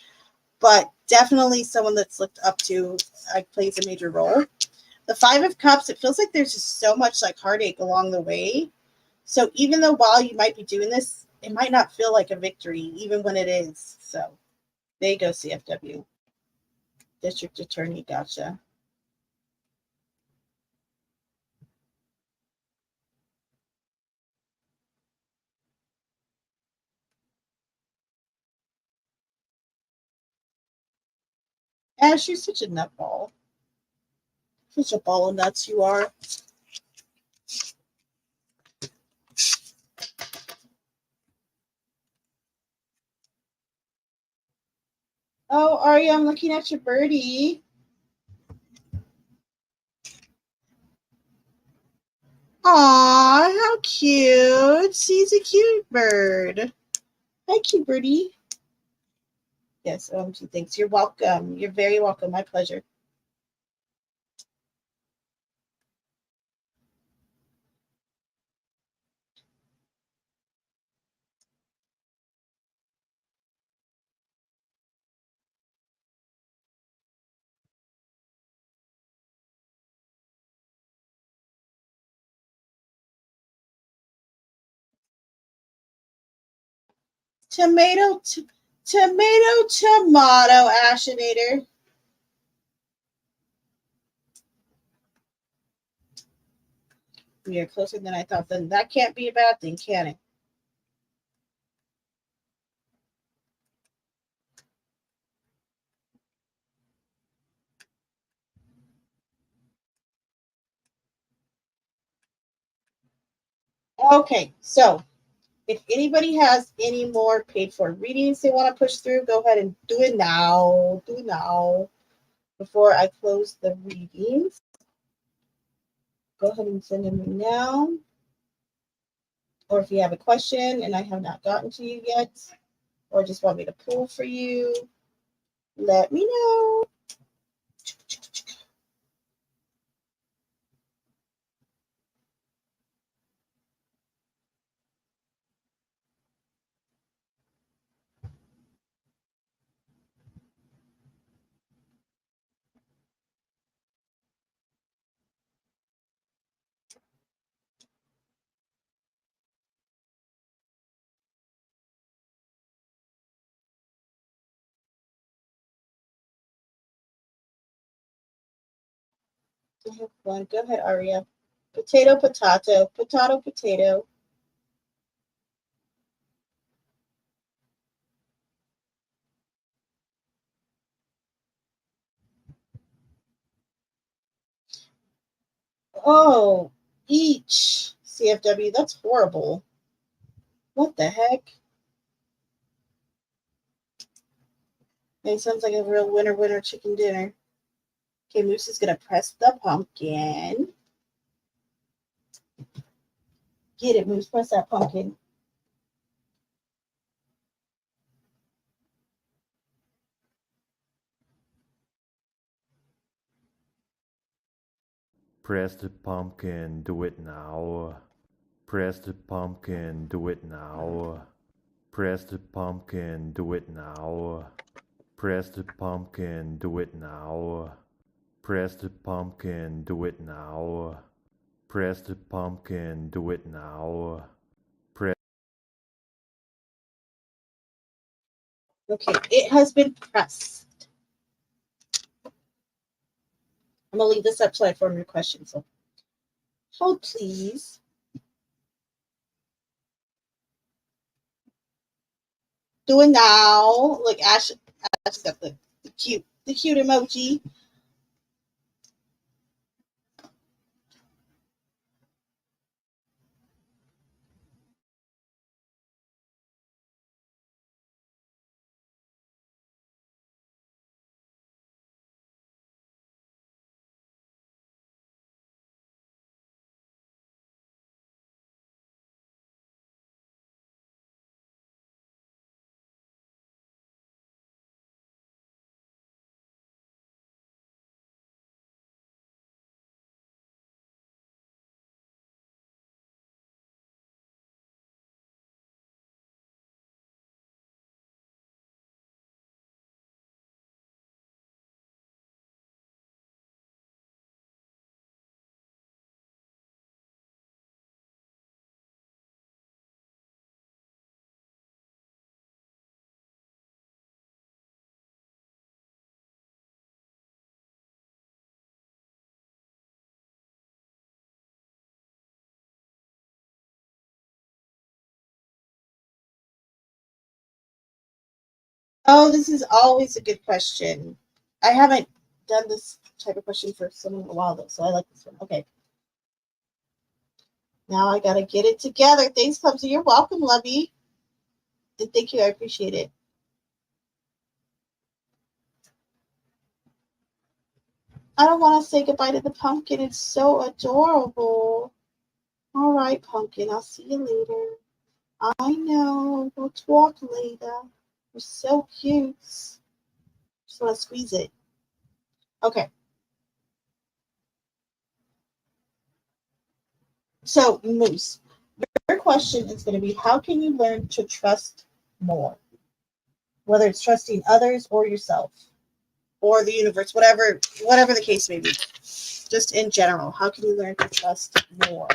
but definitely someone that's looked up to plays a major role. The Five of Cups, it feels like there's just so much like heartache along the way. So even though while you might be doing this, it might not feel like a victory, even when it is. So there you go, CFW. District Attorney, gotcha. Ash, you're such a nutball. Such a ball of nuts you are. Oh, Arya, I'm looking at your birdie. Aw, how cute. She's a cute bird. Hi, cute birdie. Yes, OMG, thanks. You're welcome. You're very welcome. My pleasure. Tomato, tomato, Ashinator. We are closer than I thought. Then that can't be a bad thing, can it? Okay, so if anybody has any more paid for readings they want to push through, go ahead and do it now. Do it now before I close the readings. Go ahead and send them now. Or if you have a question and I have not gotten to you yet, or just want me to pull for you, let me know. I have one. Go ahead, Aria. Potato, potato, potato, potato. Oh, each CFW. That's horrible. What the heck? It sounds like a real winner chicken dinner. Okay, Moose is gonna press the pumpkin. Get it, Moose. Press that pumpkin. Press the pumpkin, do it now. Press the pumpkin, do it now. Press the pumpkin, do it now. Press the pumpkin, do it now. Press the pumpkin, do it now. Press the pumpkin, do it now. Okay, it has been pressed. I'm gonna leave this up till I form your question. So hold please. Do it now. Look, Ash got the cute emoji. Oh, this is always a good question. I haven't done this type of question for someone in a while though, so I like this one. Okay. Now I gotta get it together. Thanks, Clumsy. You're welcome, Lovey. Thank you. I appreciate it. I don't want to say goodbye to the pumpkin. It's so adorable. All right, pumpkin. I'll see you later. I know. We'll talk later. You're so cute. Just want to squeeze it. Okay. So, Moose, your question is going to be how can you learn to trust more? Whether it's trusting others or yourself or the universe, whatever the case may be. Just in general, how can you learn to trust more?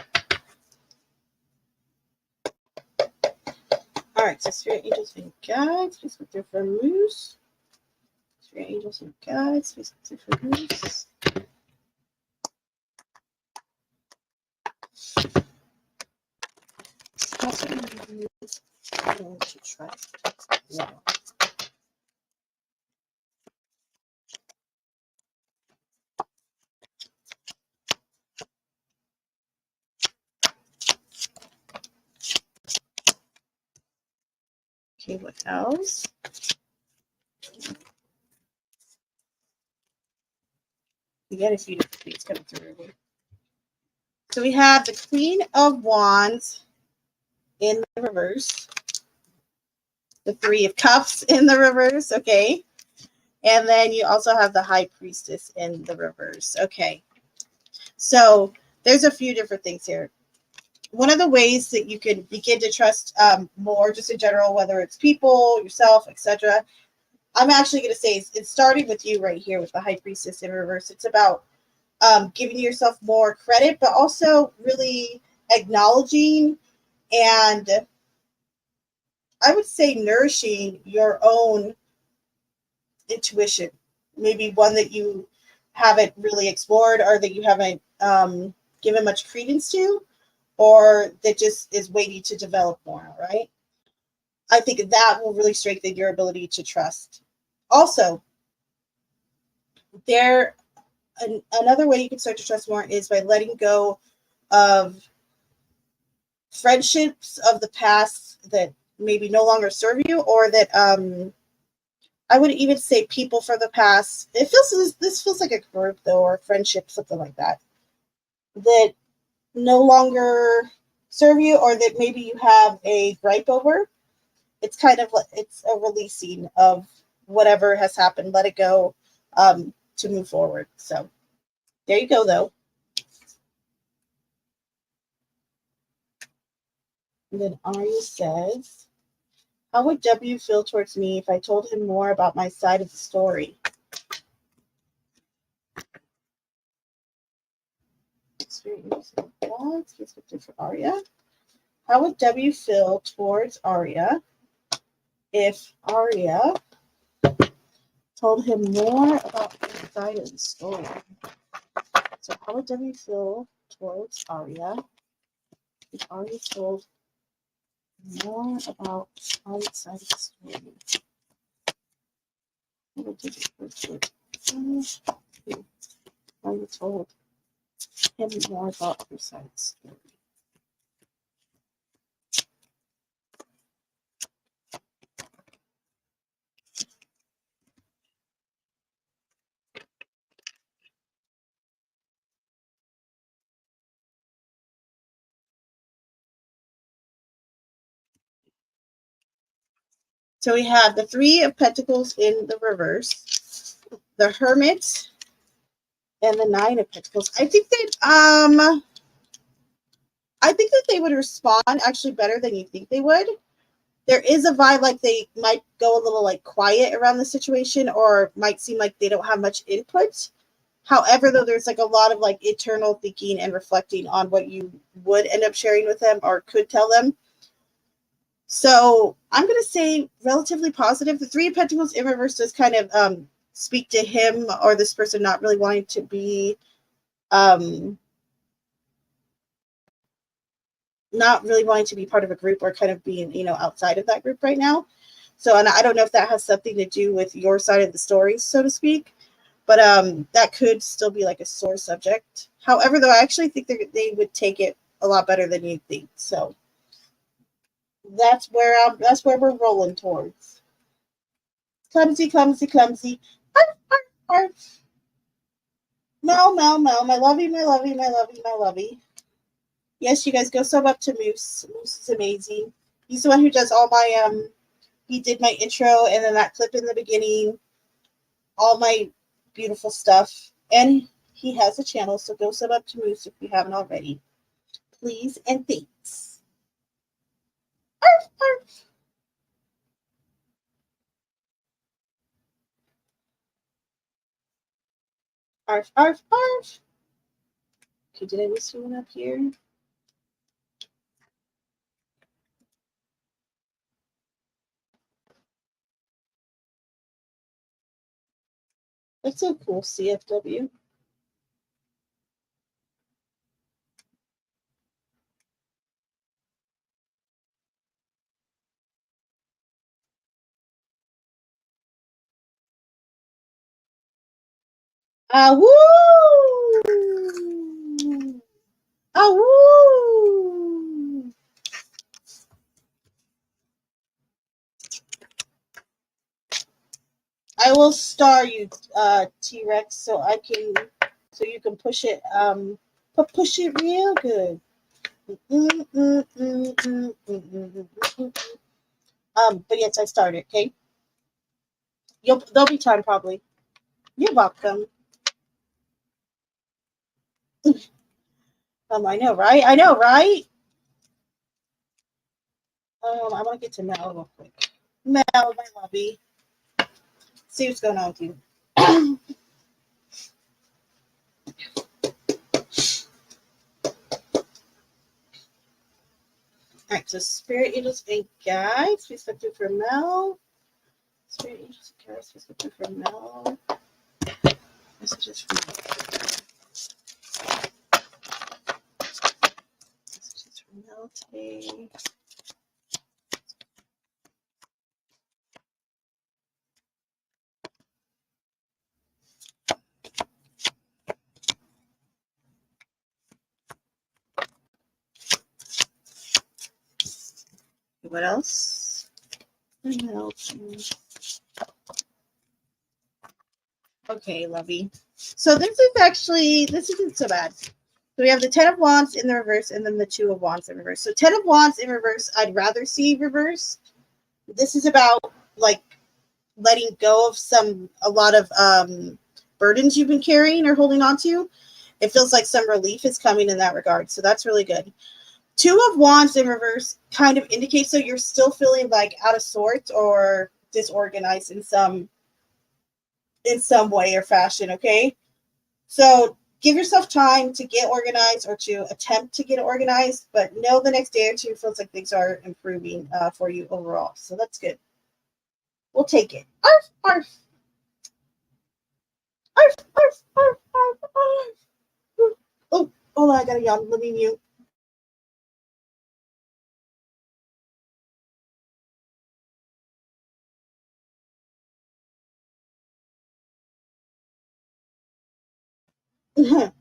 All right, so Spirit Angels and Guides, please go through for Moose. Spirit Angels and Guides, please go through for Moose. Also, learn to trust more. Okay, what else? We got a few different things coming through. So we have the Queen of Wands in the reverse, the Three of Cups in the reverse, okay? And then you also have the High Priestess in the reverse, okay? So there's a few different things here. One of the ways that you can begin to trust more, just in general, whether it's people, yourself, etc., I'm actually going to say it's starting with you right here with the High Priestess in reverse. It's about giving yourself more credit, but also really acknowledging and I would say nourishing your own intuition. Maybe one that you haven't really explored or that you haven't given much credence to, or that just is waiting to develop more, right? I think that will really strengthen your ability to trust. Also, there another way you can start to trust more is by letting go of friendships of the past that maybe no longer serve you, or that I would even say people from the past. This feels like a group though, or friendship, something like that, that no longer serve you, or that maybe you have a gripe over. It's kind of like it's a releasing of whatever has happened. Let it go, to move forward. So there you go, though. And then Arya says, "How would W feel towards me if I told him more about my side of the story?" It's very interesting. Let's get for Arya. How would W feel towards Arya if Arya told him more about his side of the story? So how would W feel towards Arya if Arya told more about Arya's side of the story? How would W feel towards Arya told him more about her side of the story? So we have the Three of Pentacles in the reverse, the Hermit, and the Nine of Pentacles. I think that they would respond actually better than you think they would. There is a vibe like they might go a little like quiet around the situation, or might seem like they don't have much input. However, though, there's like a lot of like internal thinking and reflecting on what you would end up sharing with them or could tell them. So I'm going to say relatively positive. The Three of Pentacles in reverse does kind of speak to him or this person not really wanting to be, not really wanting to be part of a group, or kind of being, outside of that group right now. So, and I don't know if that has something to do with your side of the story, so to speak, but that could still be like a sore subject. However, though, I actually think they would take it a lot better than you think. So that's where we're rolling towards. Clumsy, clumsy, clumsy. Arf, arf, arf. Mel, Mel, Mel, my lovey, my lovey, my lovey, my lovey. Yes, you guys go sub up to Moose. Moose is amazing. He's the one who does all my he did my intro and then that clip in the beginning, all my beautiful stuff. And he has a channel, so go sub up to Moose if you haven't already. Please and thanks. Arf, arf. Arf, arf, arf. Okay, did I miss one up here? That's so cool, CFW. Ah, woo! Ah, woo! I will star you, T-Rex, so you can push it, push it real good. But yes, I started. Okay, there'll be time probably. You're welcome. I know, right? I know, right? I want to get to Mel real quick. Mel, my lovey. See what's going on with you. All right, so Spirit Angels and Guides, please look through for Mel. Spirit Angels and Guides, please look through for Mel. Messages from Melty. What else? Okay, lovey. So this isn't so bad. So we have the 10 of Wands in the reverse and then the 2 of Wands in reverse. So 10 of Wands in reverse, I'd rather see reverse. This is about like letting go of a lot of burdens you've been carrying or holding on to. It feels like some relief is coming in that regard. So that's really good. 2 of Wands in reverse kind of indicates so you're still feeling like out of sorts or disorganized in some way or fashion, okay? So give yourself time to get organized or to attempt to get organized, but know the next day or two feels like things are improving for you overall. So that's good. We'll take it. Arf, arf. Arf, arf, arf, arf, arf. Oh, hold on, I got a yawn. Let me mute.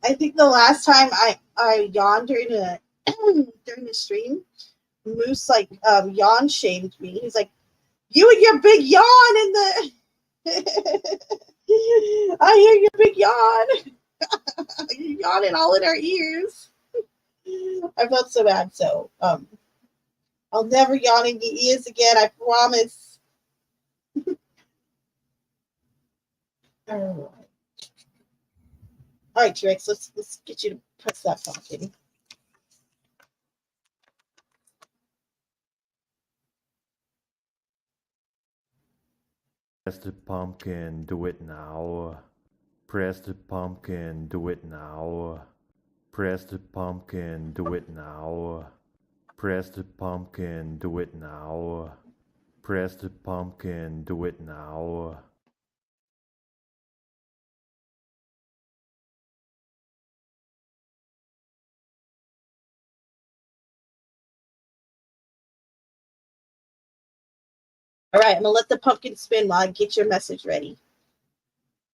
I think the last time I yawned during during the stream, Moose like yawn shamed me. He's like, "You and your big yawn in the." I hear your big yawn. You're yawning all in our ears. I felt so bad. So I'll never yawn in your ears again. I promise. All right, T-Rex. Let's get you to press that pumpkin. Press the pumpkin, do it now. Press the pumpkin, do it now. Press the pumpkin, do it now. Press the pumpkin, do it now. Press the pumpkin, do it now. All right, I'm gonna let the pumpkin spin while I get your message ready.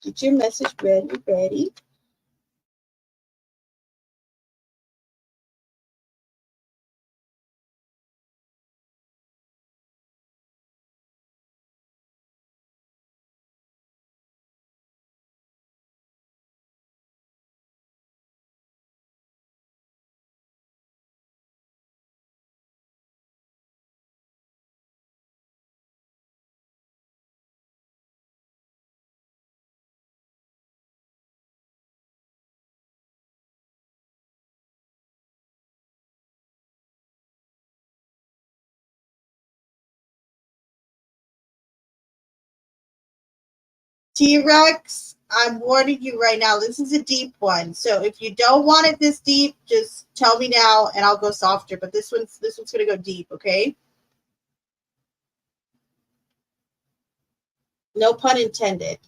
Get your message ready. T-Rex, I'm warning you right now. This is a deep one. So if you don't want it this deep, just tell me now and I'll go softer. But this one's gonna go deep, okay? No pun intended.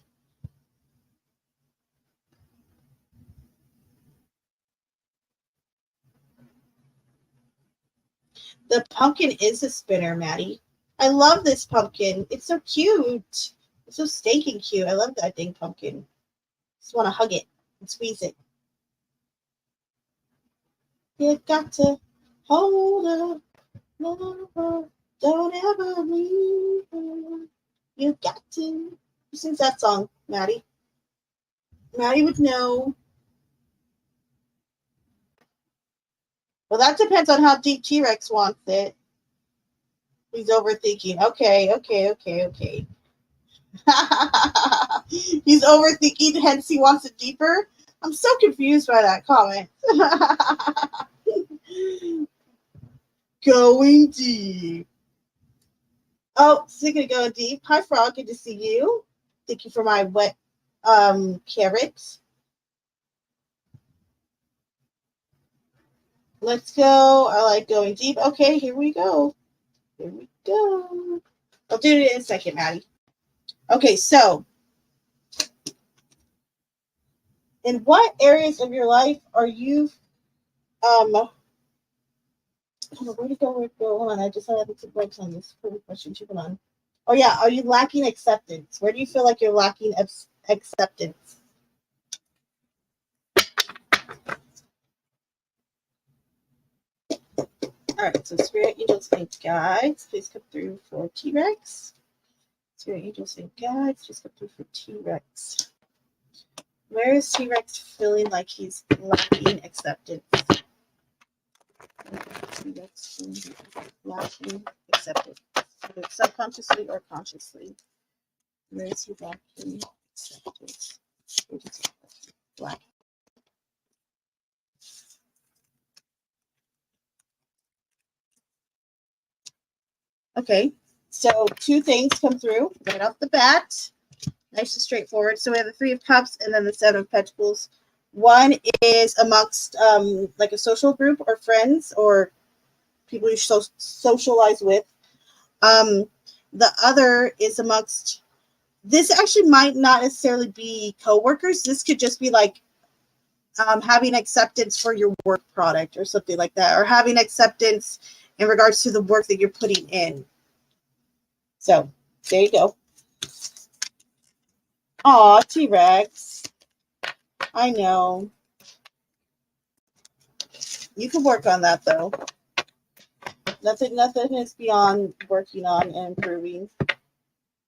The pumpkin is a spinner, Maddie. I love this pumpkin. It's so cute. It's so stinking cute. I love that dang pumpkin. Just want to hug it and squeeze it. You got to hold her, love her, don't ever leave her. You got to. Who sings that song, Maddie? Maddie would know. Well, that depends on how deep T-Rex wants it. He's overthinking. Okay. He's overthinking, hence he wants it deeper. I'm so confused by that comment. Going deep. Oh, speaking of going deep, hi Frog, good to see you. Thank you for my wet carrot. Let's go. I like going deep. Okay, here we go. I'll do it in a second, Maddie. Okay, so In what areas of your life are you where to go? Where to go? Hold on, I just had to break on this question too. Hold on. Oh yeah, are you lacking acceptance? Where do you feel like you're lacking acceptance? All right, so spirit angels and guides, please come through for T-Rex. Spirit angels and guides, please come through for T-Rex. Where is T-Rex feeling like he's lacking acceptance? T-Rex lacking acceptance, either subconsciously or consciously. Where is he lacking acceptance? Black. Okay, so two things come through right off the bat. Nice and straightforward. So we have the Three of Cups and then the Seven of Pentacles. One is amongst like a social group or friends or people you socialize with. The other is amongst, this actually might not necessarily be coworkers. This could just be like having acceptance for your work product or something like that, or having acceptance in regards to the work that you're putting in. So there you go. Aw, T-Rex. I know. You can work on that though. Nothing is beyond working on and improving.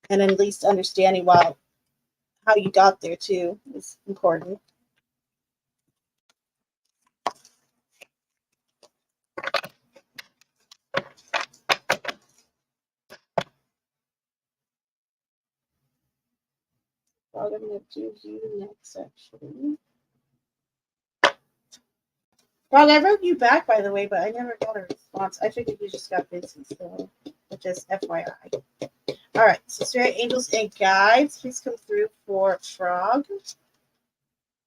And at least understanding how you got there too is important. What I'm gonna do you next actually. Well, I wrote you back, by the way, but I never got a response. I figured you just got busy, so just FYI. All right, so Spirit Angels and Guides, please come through for Frog.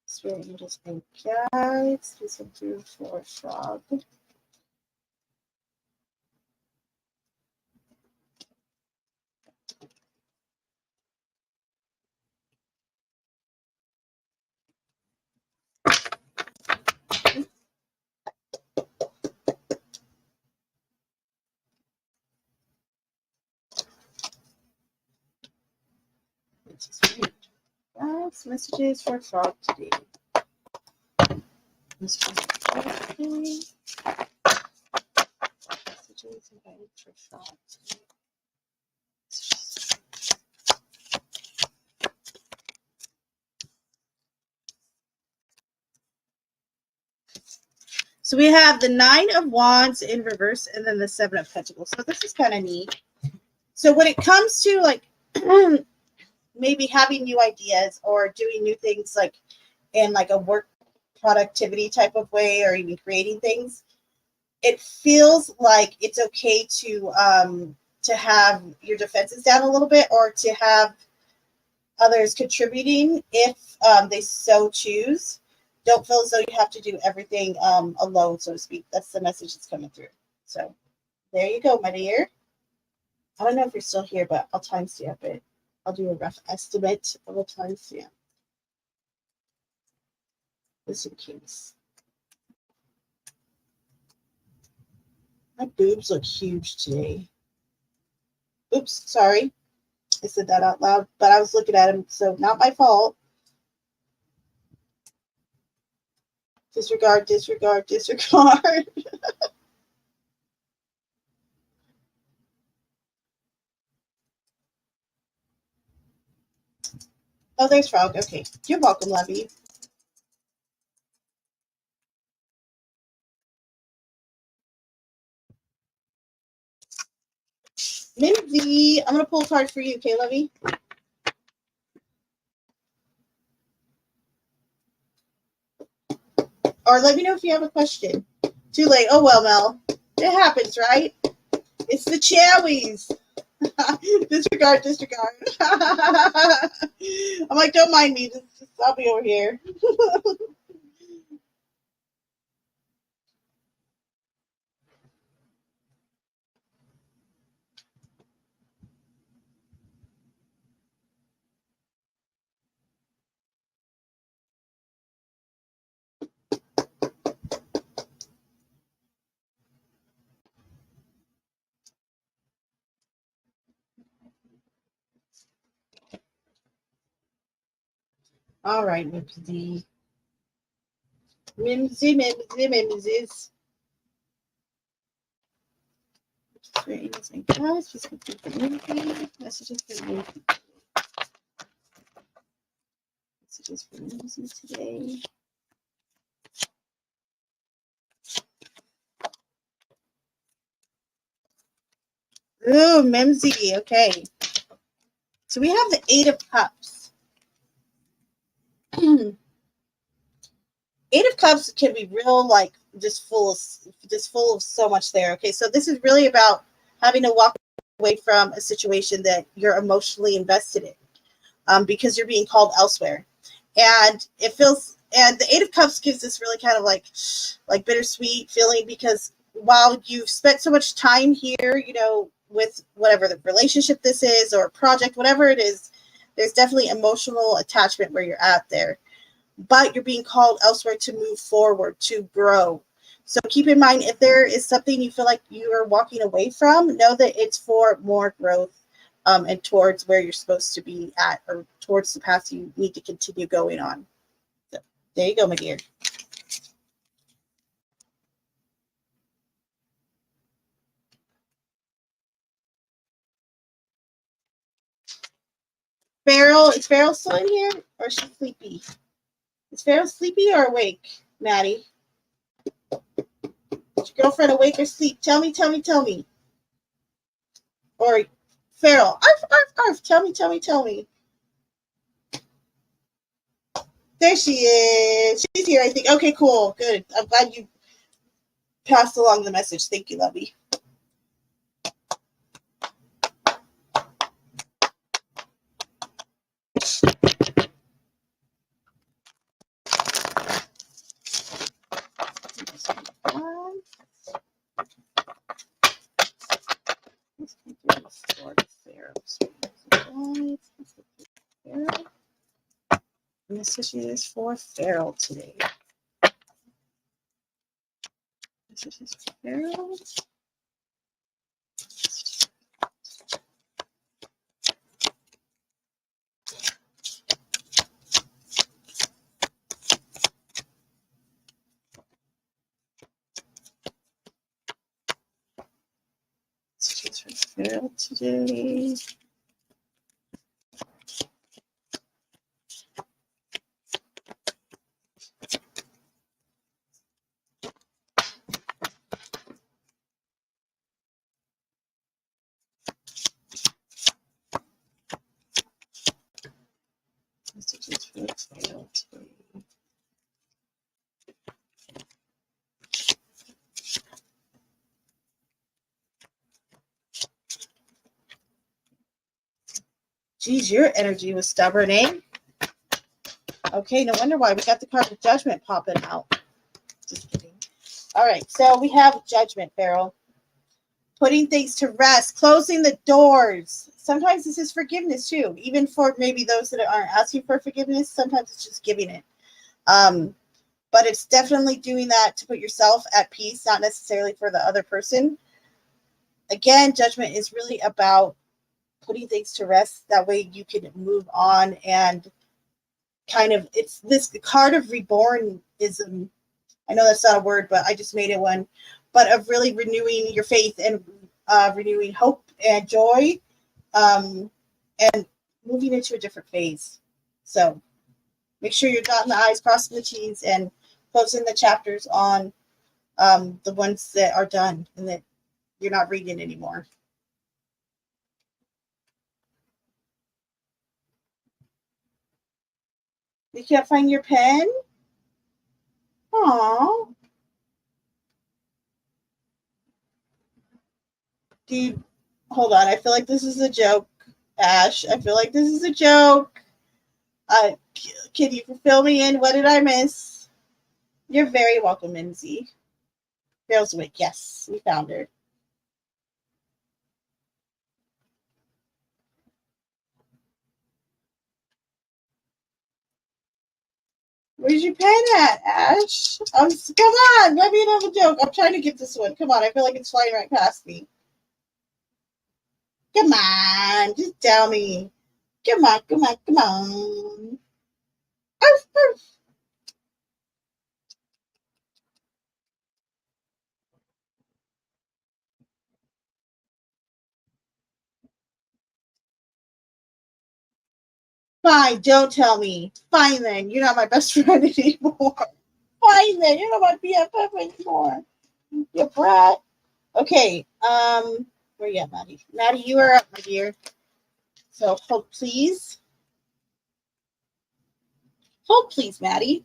Spirit Angels and Guides, please come through for Frog. Messages for Frog today. Messages for Frog today. Messages for Frog today. So we have the Nine of Wands in reverse and then the Seven of Pentacles. So this is kind of neat. So when it comes to like maybe having new ideas or doing new things like in like a work productivity type of way or even creating things, it feels like it's okay to have your defenses down a little bit or to have others contributing if they so choose. Don't feel as though you have to do everything alone, so to speak. That's the message that's coming through. So there you go, my dear. I don't know if you're still here, but I'll timestamp it. I'll do a rough estimate of a timestamp. Just in case. My boobs look huge today. Oops, sorry. I said that out loud, but I was looking at him, so not my fault. Disregard, disregard, disregard. Oh, there's Frog. Okay. You're welcome, Lovey. Mindy, I'm going to pull a card for you, okay, Lovey? Or let me know if you have a question. Too late. Oh, well, Mel. It happens, right? It's the chowies. Disregard, disregard. I'm like, don't mind me. Just I'll be over here. All right, Mimsy. Mimsies. Messages for Mimsy. Messages for Mimsy today. Ooh, Mimsy. Okay. So we have the Eight of Cups. Eight of Cups can be real, like just full of so much there. Okay, so this is really about having to walk away from a situation that you're emotionally invested in, because you're being called elsewhere, and it feels. And the Eight of Cups gives this really kind of like bittersweet feeling, because while you've spent so much time here, with whatever the relationship this is or project, whatever it is, there's definitely emotional attachment where you're at there. But you're being called elsewhere to move forward, to grow. So keep in mind, if there is something you feel like you are walking away from, know that it's for more growth, and towards where you're supposed to be at, or towards the path you need to continue going on. So there you go, my dear. Is Farrell still in here, or is she sleepy? Is Farrell sleepy or awake, Maddie? Is your girlfriend awake or asleep? Tell me. Or Farrell, arf, tell me. There she is. She's here, I think. Okay, cool. Good. I'm glad you passed along the message. Thank you, lovey. Messages for Farrell today. Messages for Farrell. Messages for Farrell today. Messages for Farrell today. Geez, your energy was stubborn, eh? Okay, no wonder why we got the card of Judgment popping out. Just kidding. All right, so we have Judgment, Farrell. Putting things to rest, closing the doors. Sometimes this is forgiveness too, even for maybe those that aren't asking for forgiveness. Sometimes it's just giving it. But it's definitely doing that to put yourself at peace, not necessarily for the other person. Again, Judgment is really about putting things to rest. That way you can move on, and kind of, it's this card of rebornism. I know that's not a word, but I just made it one. But of really renewing your faith and renewing hope and joy, and moving into a different phase. So make sure you're dotting the I's, crossing the T's, and closing the chapters on the ones that are done and that you're not reading anymore. You can't find your pen? Aww. Hold on. I feel like this is a joke, Ash. I feel like this is a joke. Can you fill me in? What did I miss? You're very welcome, Minzy. Girls Week. Yes, we found her. Where's your pen at, Ash? Come on, let me know the joke. I'm trying to get this one. Come on, I feel like it's flying right past me. Come on, just tell me. Come on. Arf, arf. Fine, don't tell me. Fine then, you're not my best friend anymore. Fine then, you're not my BFF anymore. You brat. Okay, where you at, Maddie? Maddie, you are up, my dear. So hold please. Hold please, Maddie.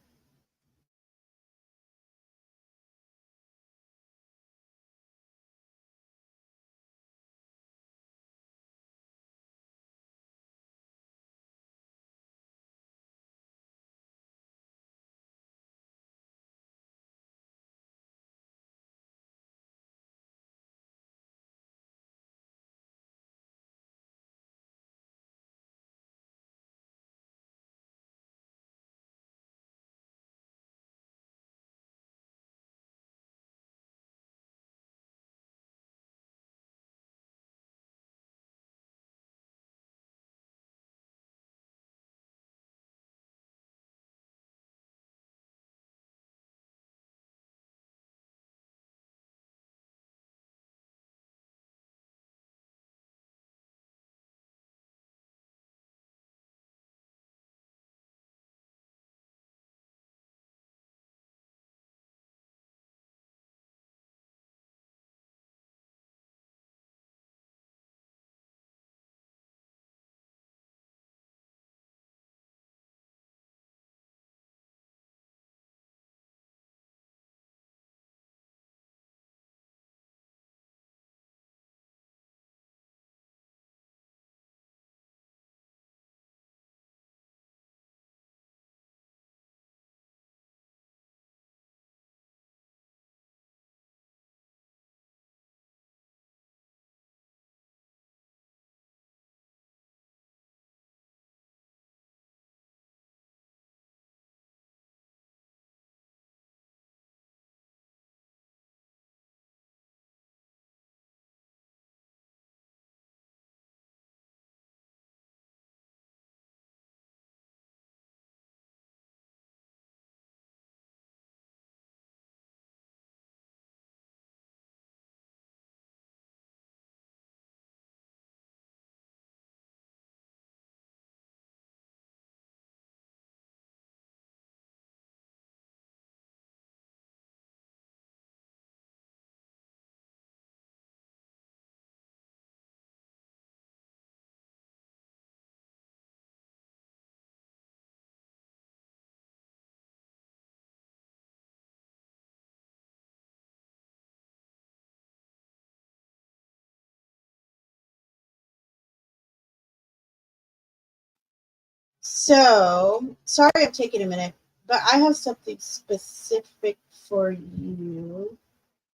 So sorry I'm taking a minute, but I have something specific for you,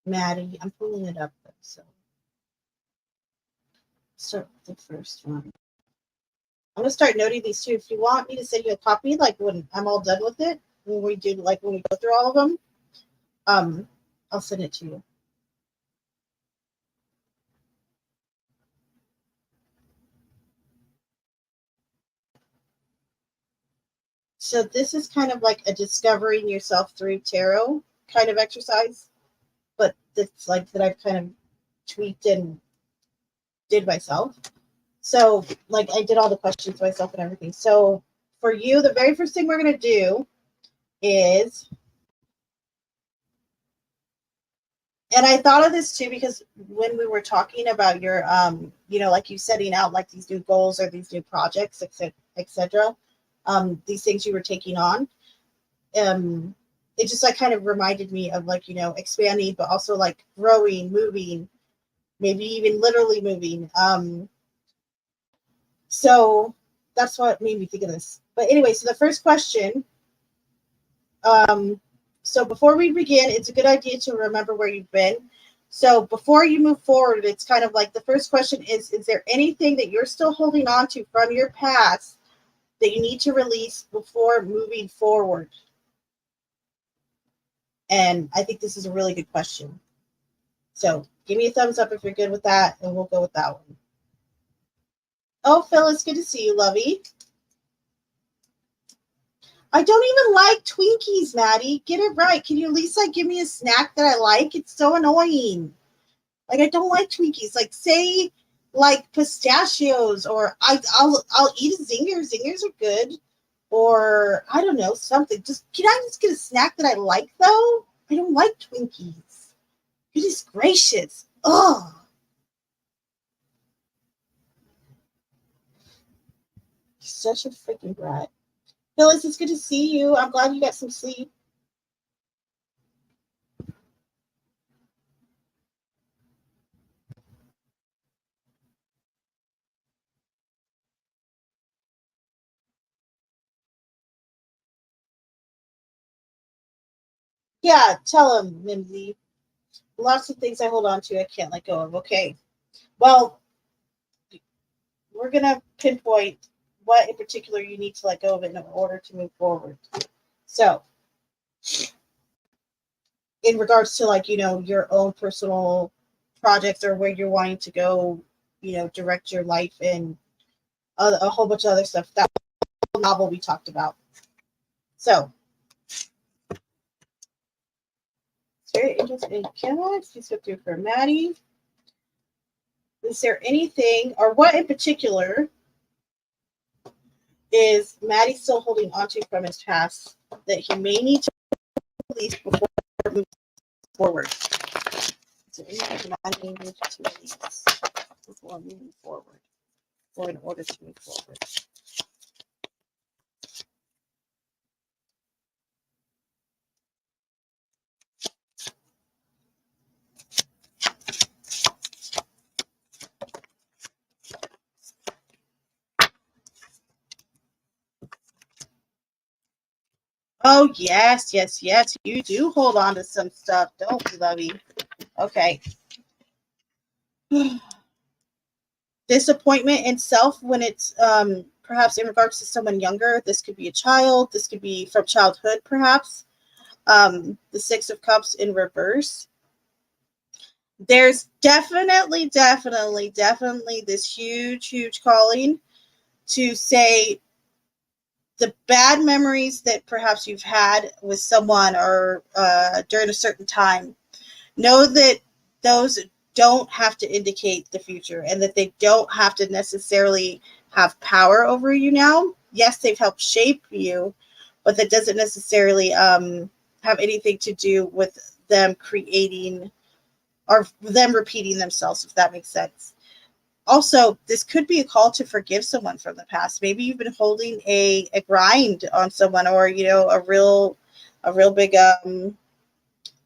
Maddie. I'm pulling it up though, so start with the first one. I'm gonna start noting these too. If you want me to send you a copy, like when I'm all done with it, when we do like when we go through all of them, I'll send it to you. So this is kind of like a discovering yourself through tarot kind of exercise, but it's like that I've kind of tweaked and did myself. So like I did all the questions myself and everything. So for you, the very first thing we're gonna do is, and I thought of this too because when we were talking about your like you setting out like these new goals or these new projects, etc. These things you were taking on. It just like kind of reminded me of like, expanding, but also like growing, moving, maybe even literally moving. So that's what made me think of this. But anyway, so the first question, so before we begin, it's a good idea to remember where you've been. So before you move forward, it's kind of like the first question is there anything that you're still holding on to from your past that you need to release before moving forward? And I think this is a really good question. So give me a thumbs up if you're good with that, and we'll go with that one. Oh, Phyllis, good to see you, lovey. I don't even like Twinkies, Maddie. Get it right. Can you at least like give me a snack that I like? It's so annoying. Like I don't like Twinkies. Like say like pistachios or I'll eat a Zinger. Zingers are good. Or I don't know, something. Just can I just get a snack that I like though? I don't like Twinkies. Goodness gracious. Ugh. Such a freaking brat. Phyllis, it's good to see you. I'm glad you got some sleep. Yeah, tell him, Mimsy. Lots of things I hold on to I can't let go of. Okay. Well, we're gonna pinpoint what in particular you need to let go of in order to move forward. So in regards to like, your own personal projects or where you're wanting to go, direct your life in a whole bunch of other stuff. That novel we talked about. So, very interesting. Camera, please go through for Maddie. Is there anything, or what in particular, is Maddie still holding onto from his past that he may need to release before moving forward? Is there anything Maddie needs to release before moving forward, or in order to move forward? Oh, yes, yes, yes. You do hold on to some stuff, don't you, Lovey? Okay. Disappointment in self when it's perhaps in regards to someone younger. This could be a child. This could be from childhood, perhaps. The Six of Cups in reverse. There's definitely this huge, huge calling to say the bad memories that perhaps you've had with someone or during a certain time. Know that those don't have to indicate the future and that they don't have to necessarily have power over you now. Yes, they've helped shape you, but that doesn't necessarily have anything to do with them creating or them repeating themselves, if that makes sense. Also, this could be a call to forgive someone from the past. Maybe you've been holding a grind on someone, or a real big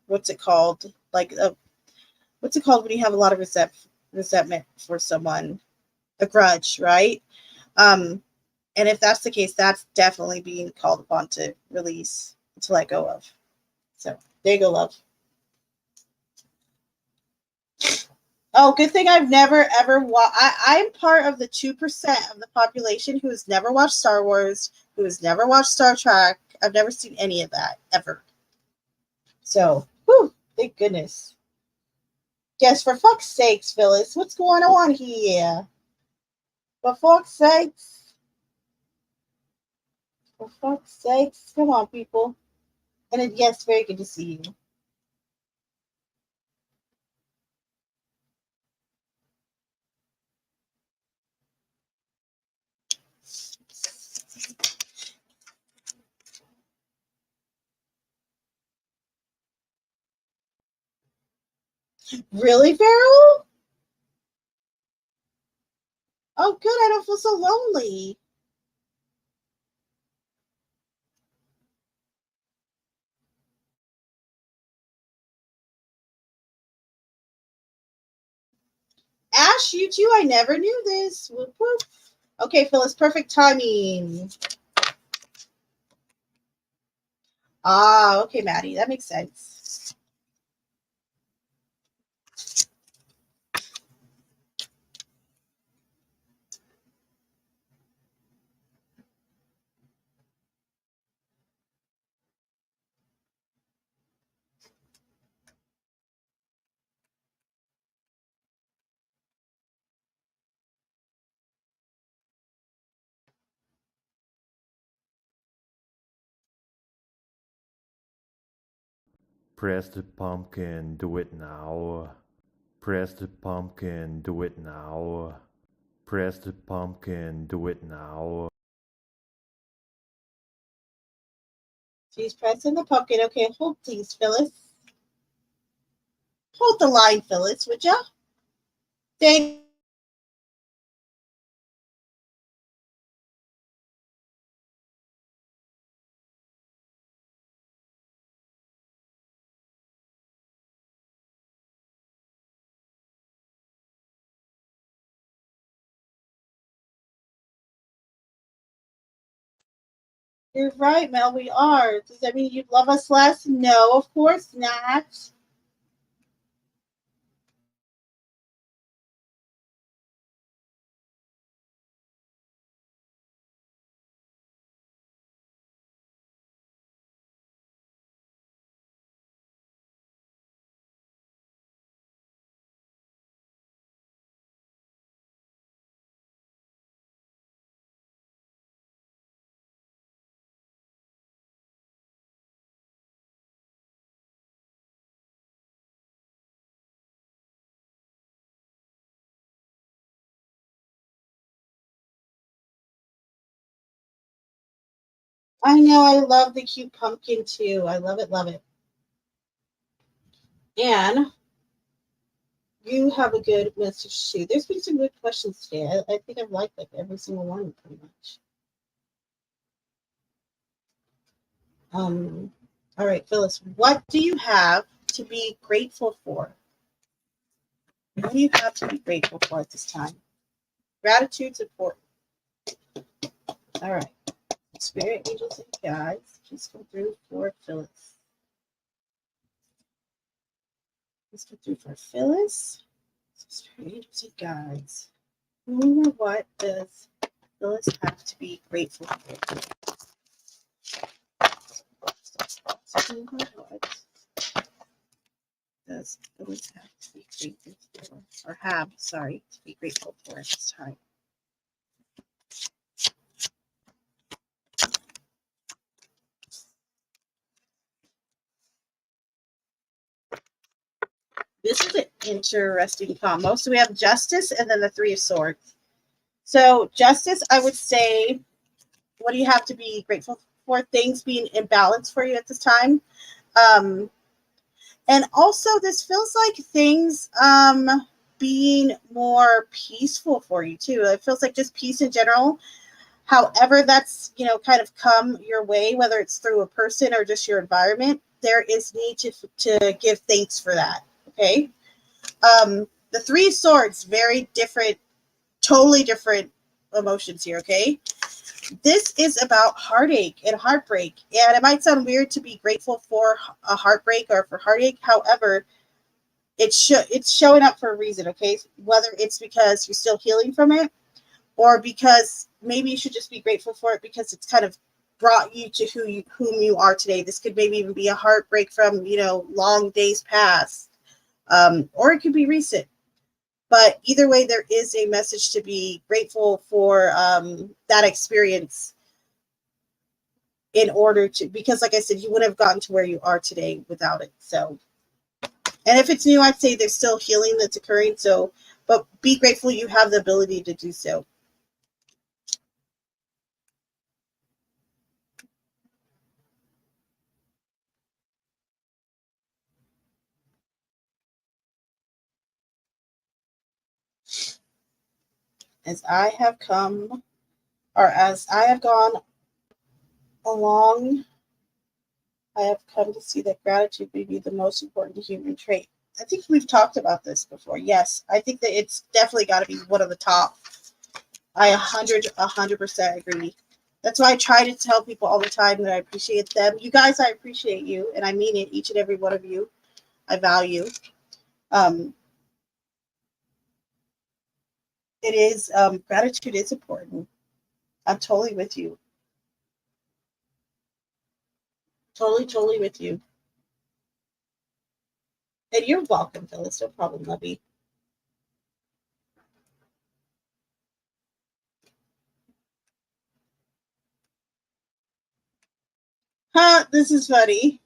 what's it called? Like a what's it called when you have a lot of resentment for someone? A grudge, right? Um, and if that's the case, that's definitely being called upon to release, to let go of. So there you go, love. Oh, good thing I've never ever watched. I'm part of the 2% of the population who has never watched Star Wars, who has never watched Star Trek. I've never seen any of that ever. So, whew, thank goodness. Yes, for fuck's sakes, Phyllis, what's going on here? For fuck's sakes. For fuck's sakes. Come on, people. And it, yes, very good to see you. Really, Farrell? Oh, good. I don't feel so lonely. Ash, you too. I never knew this. Whoop, whoop. Okay, Phyllis, perfect timing. Ah, okay, Maddie. That makes sense. Press the pumpkin, do it now. Press the pumpkin, do it now. Press the pumpkin, do it now. She's pressing the pumpkin. Okay, hold please, Phyllis. Hold the line, Phyllis, would ya? Thank You're right, Mel, we are. Does that mean you'd love us less? No, of course not. I know, I love the cute pumpkin too. I love it, love it. And you have a good message too. There's been some good questions today. I think I've liked like every single one pretty much. All right, Phyllis, what do you have to be grateful for? What do you have to be grateful for at this time? Gratitude's important. All right. Spirit, angels, and guides, please come through for Phyllis. Please come through for Phyllis. Spirit, angels, and guides. Who or what does Phyllis have to be grateful for? Who or what does Phyllis have to be grateful for? Or have, sorry, to be grateful for at this time? This is an interesting combo. So we have Justice and then the Three of Swords. So Justice, I would say, what do you have to be grateful for? Things being in balance for you at this time. And also this feels like things being more peaceful for you too. It feels like just peace in general. However, that's, you know, kind of come your way, whether it's through a person or just your environment, there is need to give thanks for that. Okay. The Three of Swords, very different, totally different emotions here. Okay. This is about heartache and heartbreak. And it might sound weird to be grateful for a heartbreak or for heartache. However, it's showing up for a reason. Okay. Whether it's because you're still healing from it, or because maybe you should just be grateful for it because it's kind of brought you to whom you are today. This could maybe even be a heartbreak from, you know, long days past, or it could be recent. But either way, there is a message to be grateful for that experience in order to, because like I said, you wouldn't have gotten to where you are today without it. So, and if it's new, I'd say there's still healing that's occurring. So, but be grateful you have the ability to do so. As I have come, or as I have gone along, I have come to see that gratitude may be the most important human trait. I think we've talked about this before. Yes, I think that it's definitely got to be one of the top. I 100% agree. That's why I try to tell people all the time that I appreciate them. You guys, I appreciate you, and I mean it, each and every one of you. I value. It is, gratitude is important. I'm totally with you. Totally with you. And you're welcome, Phyllis. No problem, lovey. Huh, this is funny.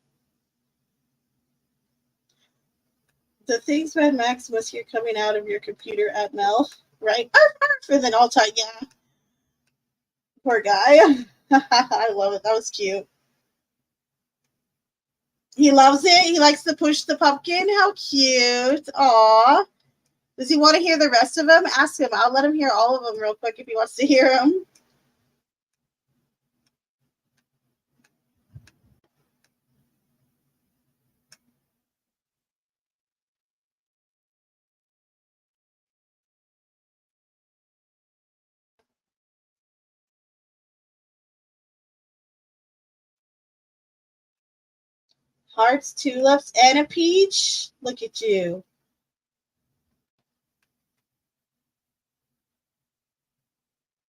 The things Mad Maximus here coming out of your computer at Mel, right? Arf, arf, and then all time, yeah. Poor guy. I love it. That was cute. He loves it. He likes to push the pumpkin. How cute. Aw. Does he want to hear the rest of them? Ask him. I'll let him hear all of them real quick if he wants to hear them. Hearts, tulips, and a peach. Look at you.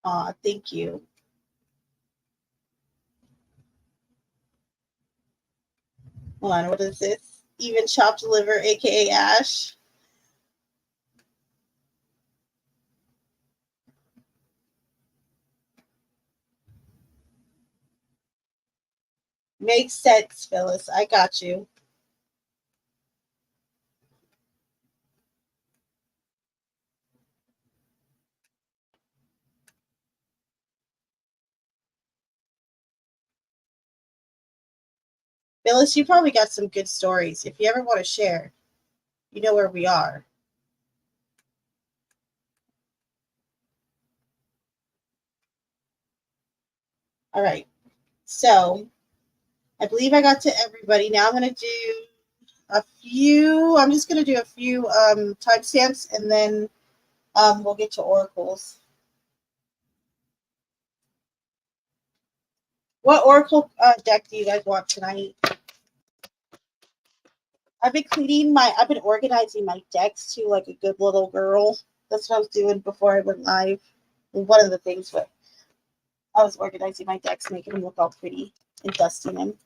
Aw, thank you. Hold on, what is this? Even chopped liver, aka Ash. Makes sense, Phyllis. I got you. Phyllis, you probably got some good stories. If you ever want to share, you know where we are. All right. So I believe I got to everybody. Now I'm going to do a few. I'm just going to do a few timestamps, and then we'll get to oracles. What oracle deck do you guys want tonight? I've been organizing my decks too, like a good little girl. That's what I was doing before I went live. And one of the things, but I was organizing my decks, making them look all pretty and dusting them.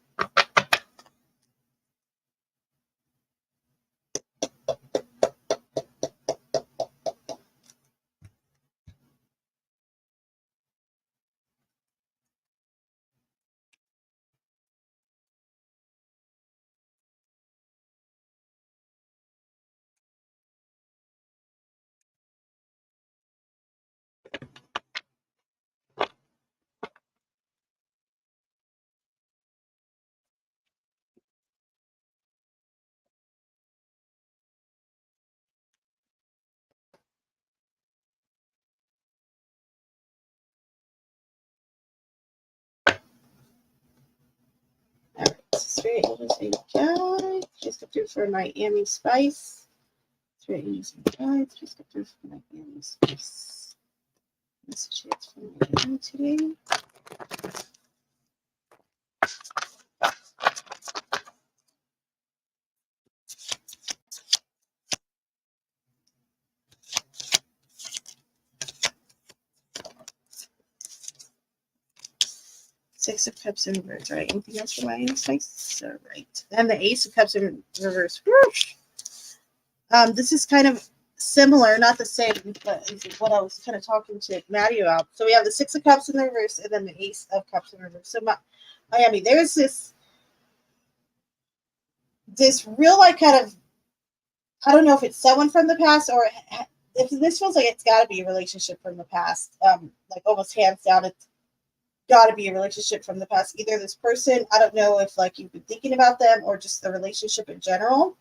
All right, straight angels and guides. Just go through for Miami Spice. Straight angels and guides. Just go through for Miami Spice. Messages from Miami today. Six of Cups in reverse, right? Anything else for Miami Spice? All right. And the Ace of Cups in reverse. Whoosh. This is kind of similar, not the same, but is what I was kind of talking to Maddie about. So we have the Six of Cups in the reverse, and then the Ace of Cups in reverse. So Miami, there's this real like kind of, I don't know if it's someone from the past or if this feels like it's got to be a relationship from the past. Like almost hands down, it's got to be a relationship from the past. Either this person, I don't know if like you've been thinking about them or just the relationship in general.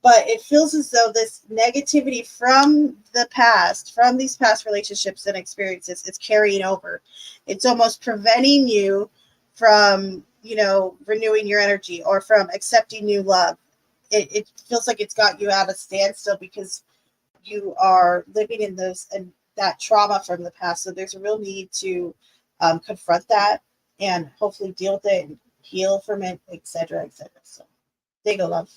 But it feels as though this negativity from the past, from these past relationships and experiences, is carrying over. It's almost preventing you from, renewing your energy or from accepting new love. It feels like it's got you at a standstill because you are living in those and that trauma from the past. So there's a real need to confront that and hopefully deal with it and heal from it, etc., etc. So there you go, love.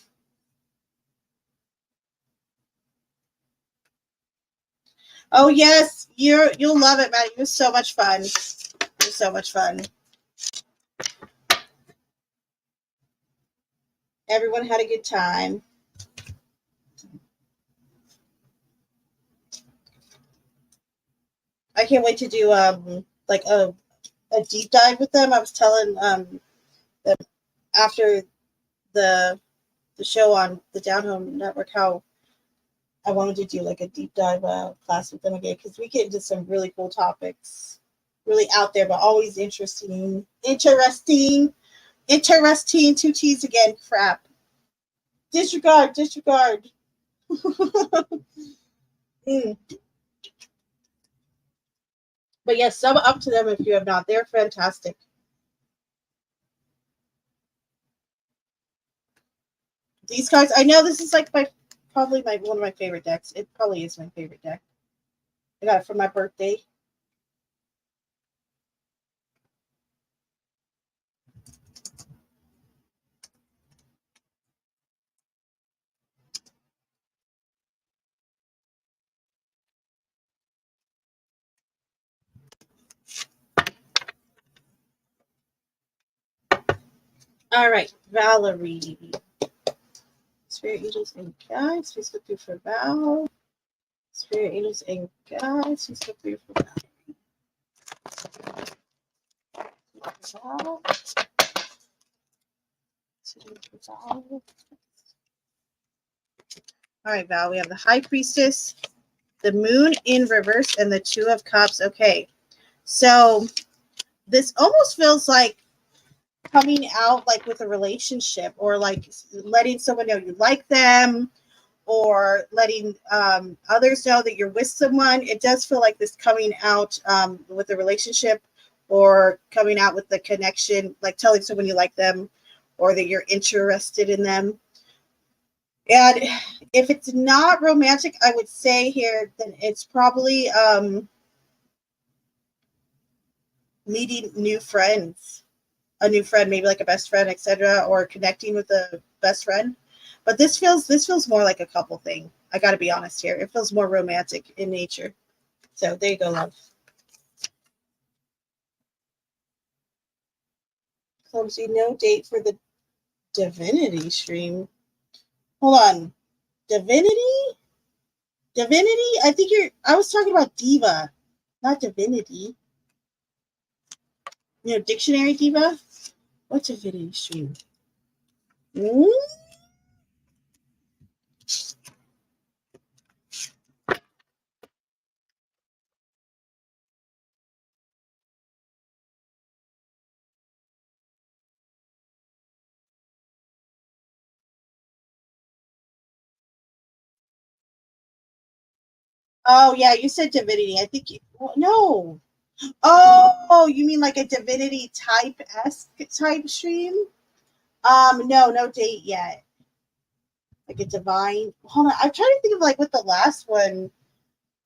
Oh yes, you'll love it, Matt. It was so much fun. It was so much fun. Everyone had a good time. I can't wait to do like a deep dive with them. I was telling them after the the show on the Down Home Network, how I wanted to do like a deep dive class with them again because we get into some really cool topics, really out there, but always interesting. Interesting. Two T's again. Crap. Disregard. Mm. But yes, sub up to them if you have not. They're fantastic. These cards, I know this is like probably one of my favorite decks. It probably is my favorite deck. I got it for my birthday. All right, Valerie. Spirit Angels and Guides, please go through for Val. Spirit Angels and Guides, please go through for Val. All right, Val, we have the High Priestess, the Moon in reverse, and the Two of Cups. Okay, so this almost feels like coming out like with a relationship or like letting someone know you like them or letting others know that you're with someone. It does feel like this coming out with a relationship or coming out with the connection, like telling someone you like them or that you're interested in them. And if it's not romantic, I would say here that it's probably meeting new friends, a new friend, maybe like a best friend, etc., or connecting with a best friend. But this feels more like a couple thing. I got to be honest here. It feels more romantic in nature. So there you go, love. Clumsy, no date for the divinity stream. Hold on, divinity. I think I was talking about diva, not divinity. Dictionary diva. What's divinity stream? Mm? Oh yeah, you said divinity. I think no. Oh, you mean like a divinity type-esque type stream? No date yet. Like a divine. Hold on, I'm trying to think of like what the last one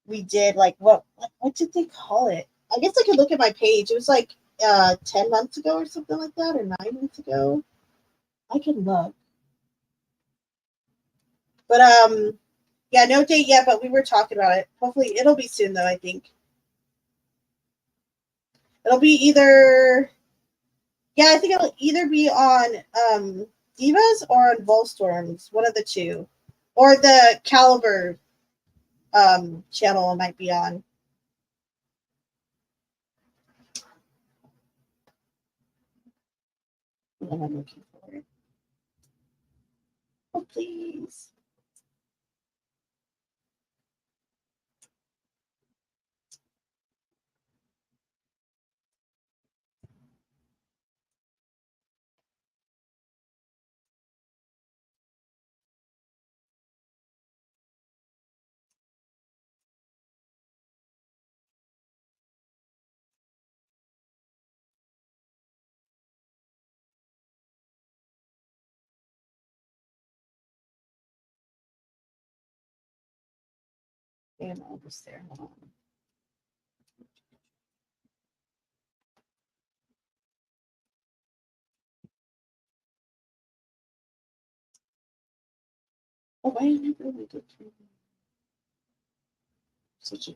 we did. Like what did they call it? I guess I could look at my page. It was like 10 months ago or something like that, or 9 months ago. I can look. But yeah, no date yet. But we were talking about it. Hopefully, it'll be soon though. I think it'll be either. Yeah, I think it'll either be on Divas or on Volstorms, one of the two, or the Caliber channel might be on. I'm looking for it. Oh, please. Damn, almost there. Hold on. Oh, I never really did such a.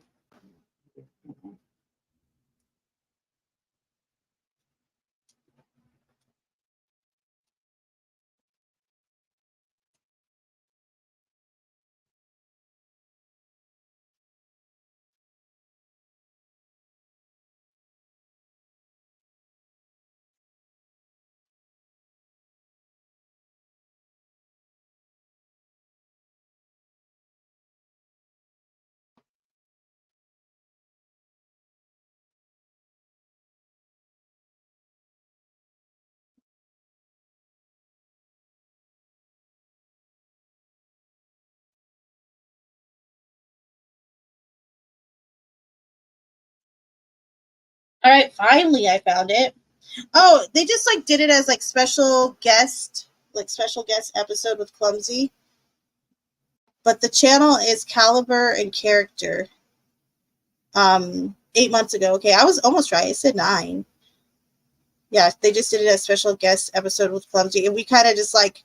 All right, finally I found it. Oh, they just like did it as like special guest episode with Clumsy. But the channel is Caliber and Character. 8 months ago. Okay, I was almost right. I said 9. Yeah, they just did it as special guest episode with Clumsy, and we kind of just like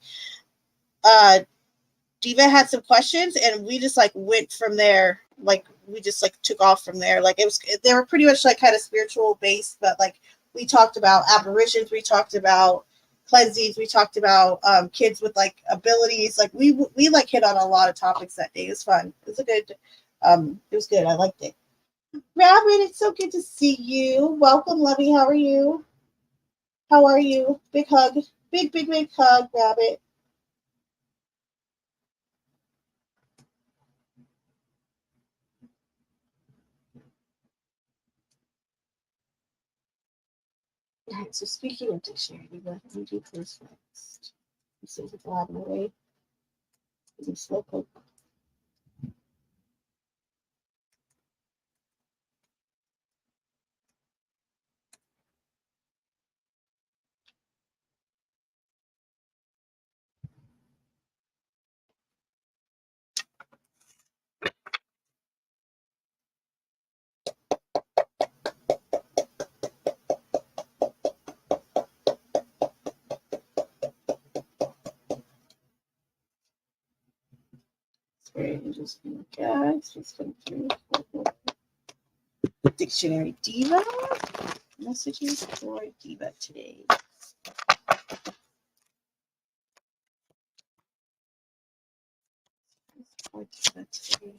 Diva had some questions, and we just like went from there. Like we just like took off from there. Like they were pretty much like kind of spiritual based, but like we talked about apparitions, we talked about cleansings, we talked about kids with like abilities. Like we like hit on a lot of topics that day. It was fun. It was a good. It was good. I liked it. Rabbit, it's so good to see you. Welcome, Lovey. How are you? How are you? Big hug. Big hug, Rabbit. All right, so speaking of dictionary, what do we do first next? This is a glad away. Some slow poke. Sorry, I'm just gonna guess. Just going through dictionary diva. Messages for diva today. For diva today.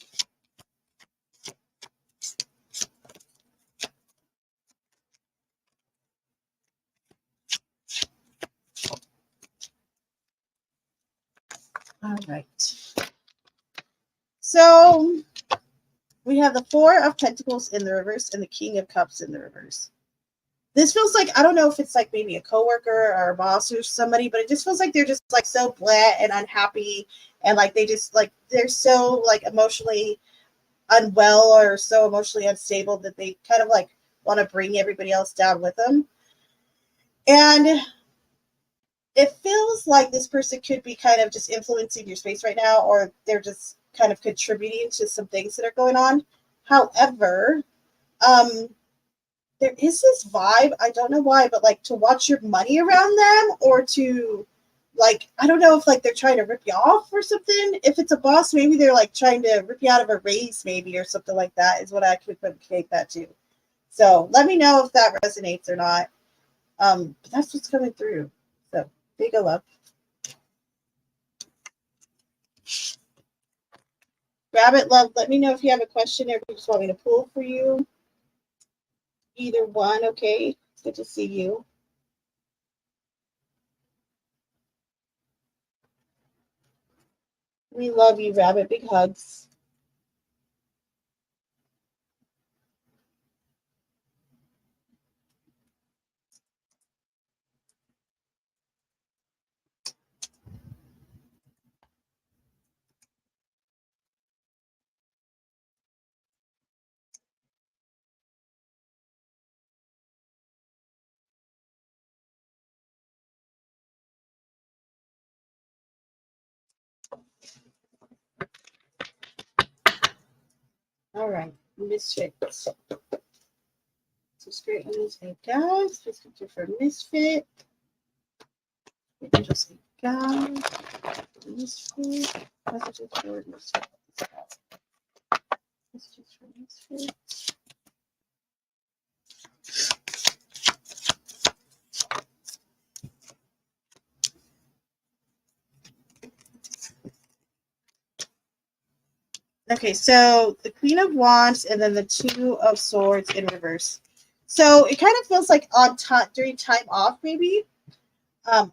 All right. So we have the Four of Pentacles in the reverse and the King of Cups in the reverse. This feels like, I don't know if it's like maybe a coworker or a boss or somebody, but it just feels like they're just like so blah and unhappy, and like they just like they're so like emotionally unwell or so emotionally unstable that they kind of like want to bring everybody else down with them. And it feels like this person could be kind of just influencing your space right now, or they're just kind of contributing to some things that are going on. However, there is this vibe, I don't know why, but like to watch your money around them, or to like, I don't know if like they're trying to rip you off or something. If it's a boss, maybe they're like trying to rip you out of a raise, maybe, or something like that is what I could equate that to. So let me know if that resonates or not. But that's what's coming through. So big love. Rabbit love, let me know if you have a question or if you just want me to pull for you. Either one, okay. It's good to see you. We love you, Rabbit. Big hugs. All right, Misfit. So straight on this guys. Just go for Misfit. Just guys. Misfit. Messages for Misfit. Messages for Misfit. Okay, so the Queen of Wands and then the Two of Swords in reverse. So it kind of feels like on time during time off, maybe, that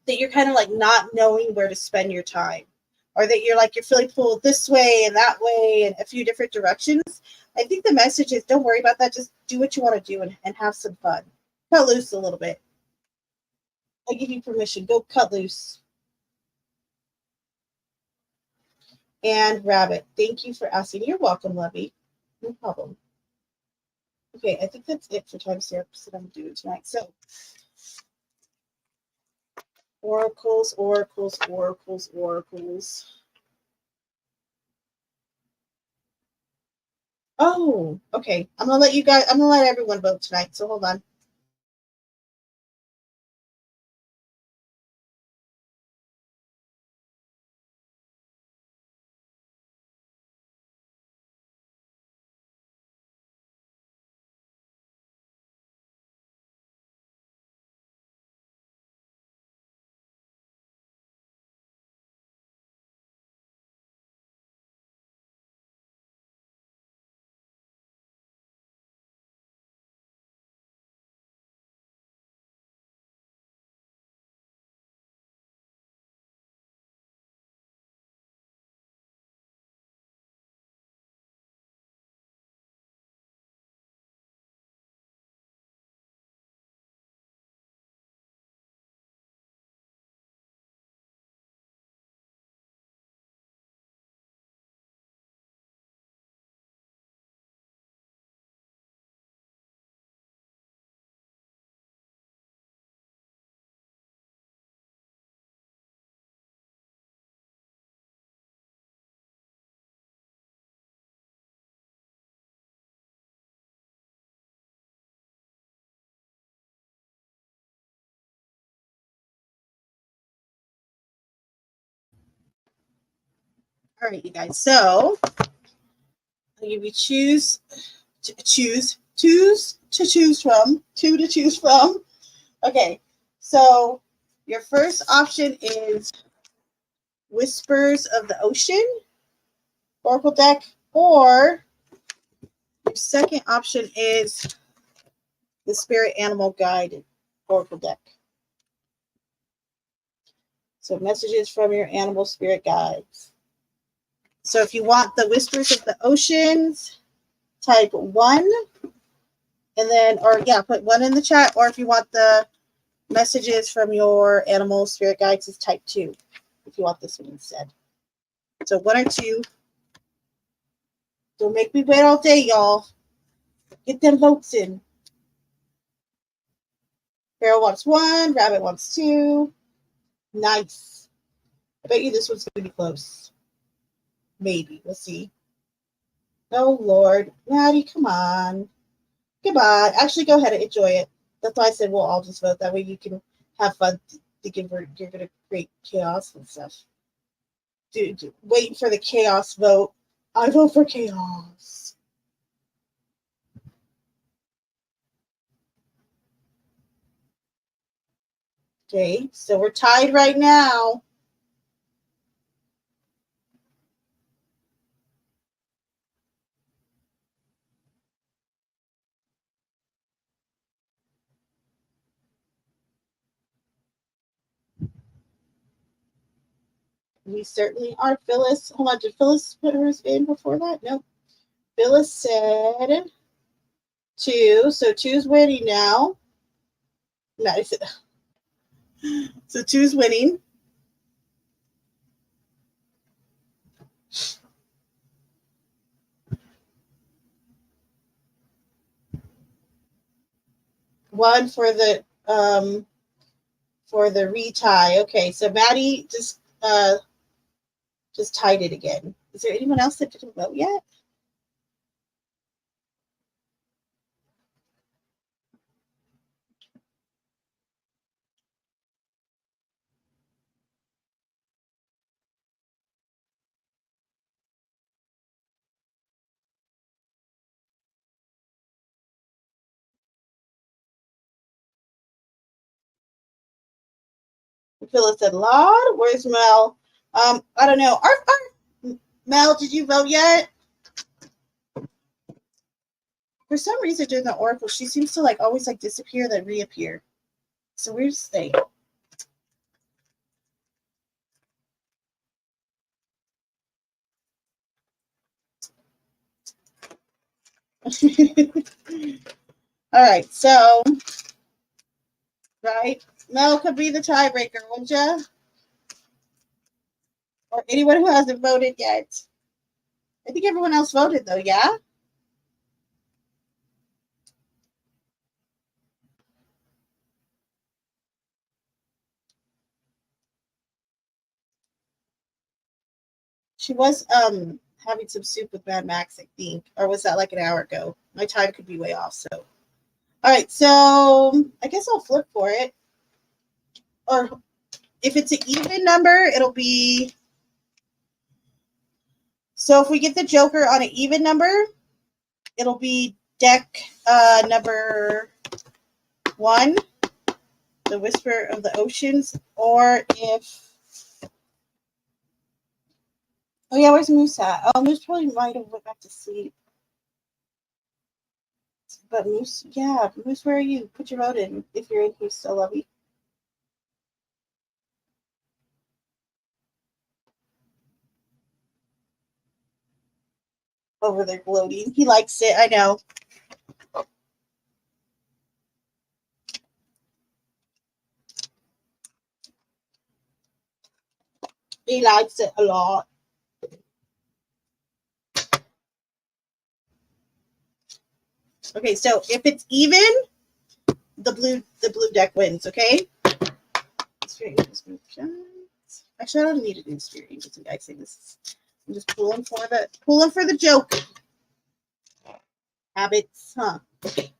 you're kind of like not knowing where to spend your time, or that you're feeling pulled this way and that way and a few different directions. I think the message is don't worry about that. Just do what you want to do and have some fun. Cut loose a little bit. I give you permission. Go cut loose. And Rabbit, thank you for asking. You're welcome, Lovey. No problem. Okay, I think that's it for timestamps that I'm doing tonight. So, oracles, oracles, oracles, oracles. Oh, okay. I'm gonna let everyone vote tonight. So hold on. All right, you guys. So I'll give you two to choose from. Okay, so your first option is Whispers of the Ocean Oracle deck, or your second option is the Spirit Animal Guide Oracle deck. So messages from your animal spirit guides. So if you want the Whispers of the Oceans, type 1, and then, or yeah, put 1 in the chat, or if you want the messages from your animal spirit guides, is type 2, if you want this one instead. So 1 or 2. Don't make me wait all day, y'all. Get them votes in. Sparrow wants 1, Rabbit wants 2. Nice. I bet you this one's going to be close. Maybe. We'll see. Oh, Lord. Maddie, come on. Goodbye. Actually, go ahead and enjoy it. That's why I said we'll all just vote. That way you can have fun thinking you're going to create chaos and stuff. Dude, waiting for the chaos vote. I vote for chaos. Okay, so we're tied right now. We certainly are. Phyllis, hold on. Did Phyllis put hers in before that? Nope. Phyllis said 2. So 2's winning now. Nice. So 2's winning. One for the retie. Okay, so Maddie just tied it again. Is there anyone else that didn't vote yet? Phyllis said, "Lord, where's Mel?" I don't know. Mel, did you vote yet? For some reason, during the Oracle, she seems to always disappear, then reappear. It's a weird thing. All right, so right, Mel could be the tiebreaker, won't you? Or anyone who hasn't voted yet. I think everyone else voted though, yeah? She was having some soup with Mad Max, I think, or was that like an hour ago? My time could be way off. So, all right. So I guess I'll flip for it. Or if it's an even number, it'll be. So if we get the Joker on an even number, it'll be deck number 1, the Whisper of the Oceans, or if. Oh yeah, where's Moose at? Oh, Moose probably might have went back to sleep. But Moose, yeah, Moose, where are you? Put your vote in if you're in here still, Lovey. Over there gloating. He likes it, I know. He likes it a lot. Okay, so if it's even, the blue deck wins, okay? Actually, I don't need to do Spirit Angels and Guides. I'm just pulling for the joke. Habits, huh? Okay.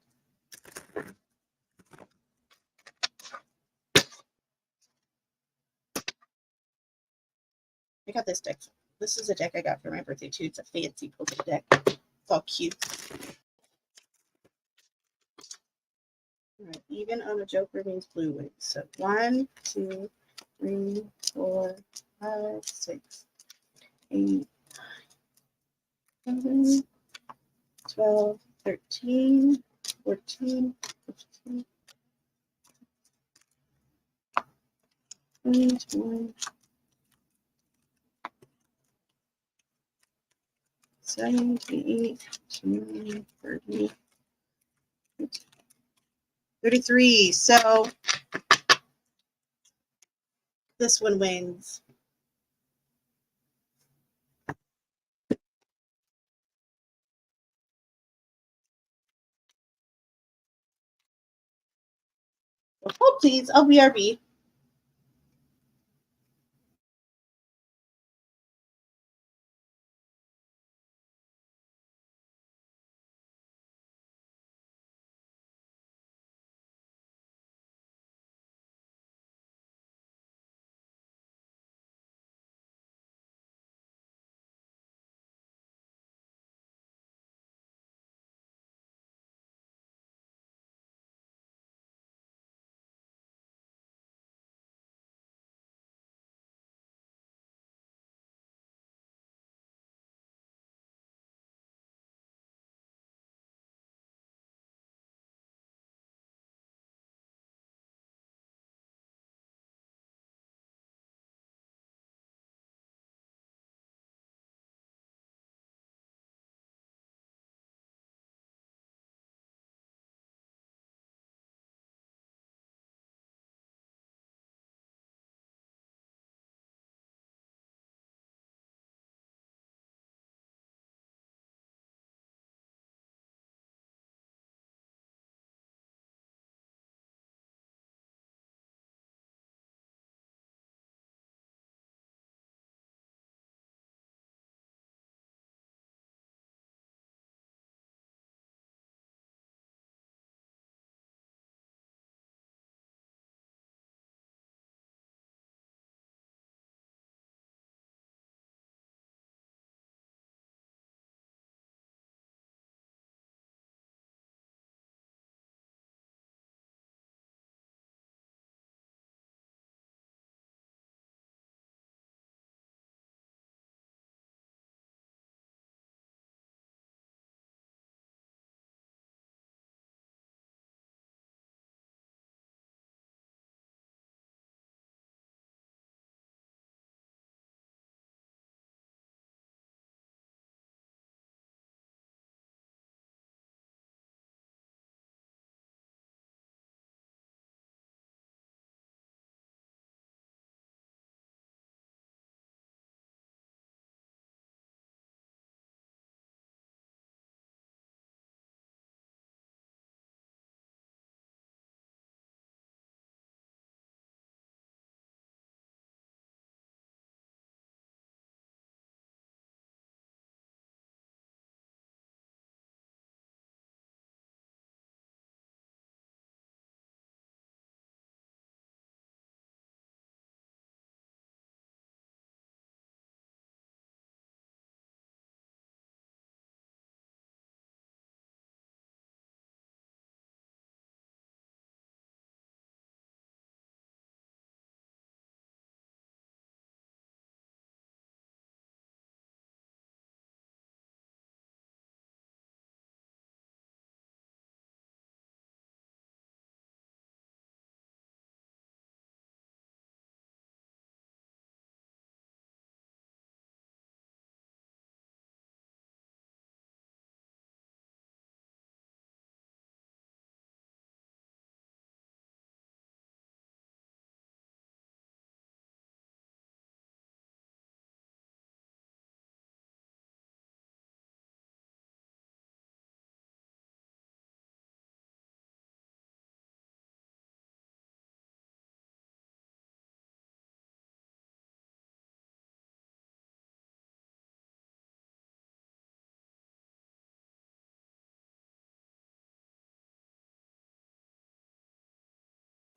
I got this deck. This is a deck I got for my birthday too. It's a fancy poker deck. It's all cute. All right, even on a Joker means blue wins. So 1, 2, 3, 4, 5, 6, 8, 7, 12, 13, 14, 15, 21, 28, 29, 30, 33. So this one wins. Oh, please. I'll BRB.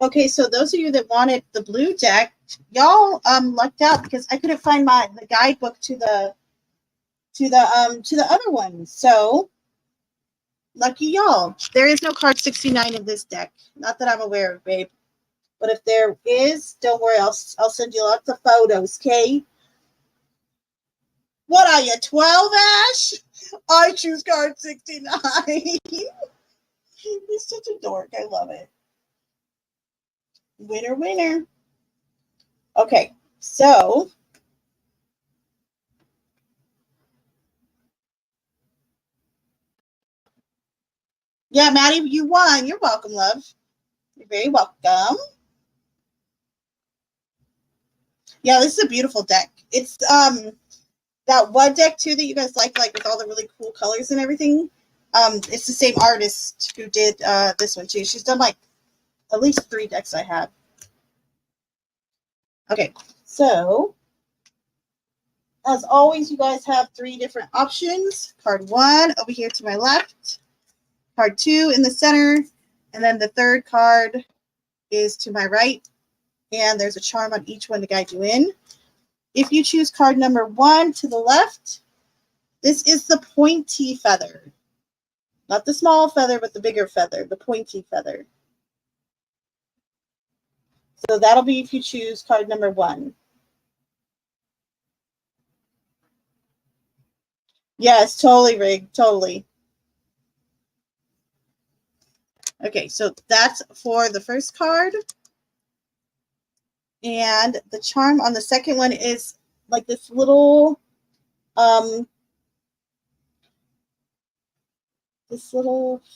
Okay, so those of you that wanted the blue deck, y'all lucked out because I couldn't find the guidebook to the other one. So lucky y'all. There is no card 69 in this deck. Not that I'm aware of, babe. But if there is, don't worry. I'll send you lots of photos, okay? What are you, 12, Ash? I choose card 69. He's such a dork. I love it. Winner, winner. Okay, so yeah, Maddie, you won. You're welcome, love. You're very welcome. Yeah, this is a beautiful deck. It's that one deck too that you guys like with all the really cool colors and everything. It's the same artist who did this one too. She's done like at least 3 decks I have. Okay, so as always, you guys have 3 different options. Card 1 over here to my left, card 2 in the center, and then the third card is to my right. And there's a charm on each one to guide you in. If you choose card number 1 to the left, this is the pointy feather. Not the small feather, but the bigger feather, the pointy feather. So that'll be if you choose card number 1. Yes, totally rigged, totally. Okay, so that's for the first card. And the charm on the second one is like this little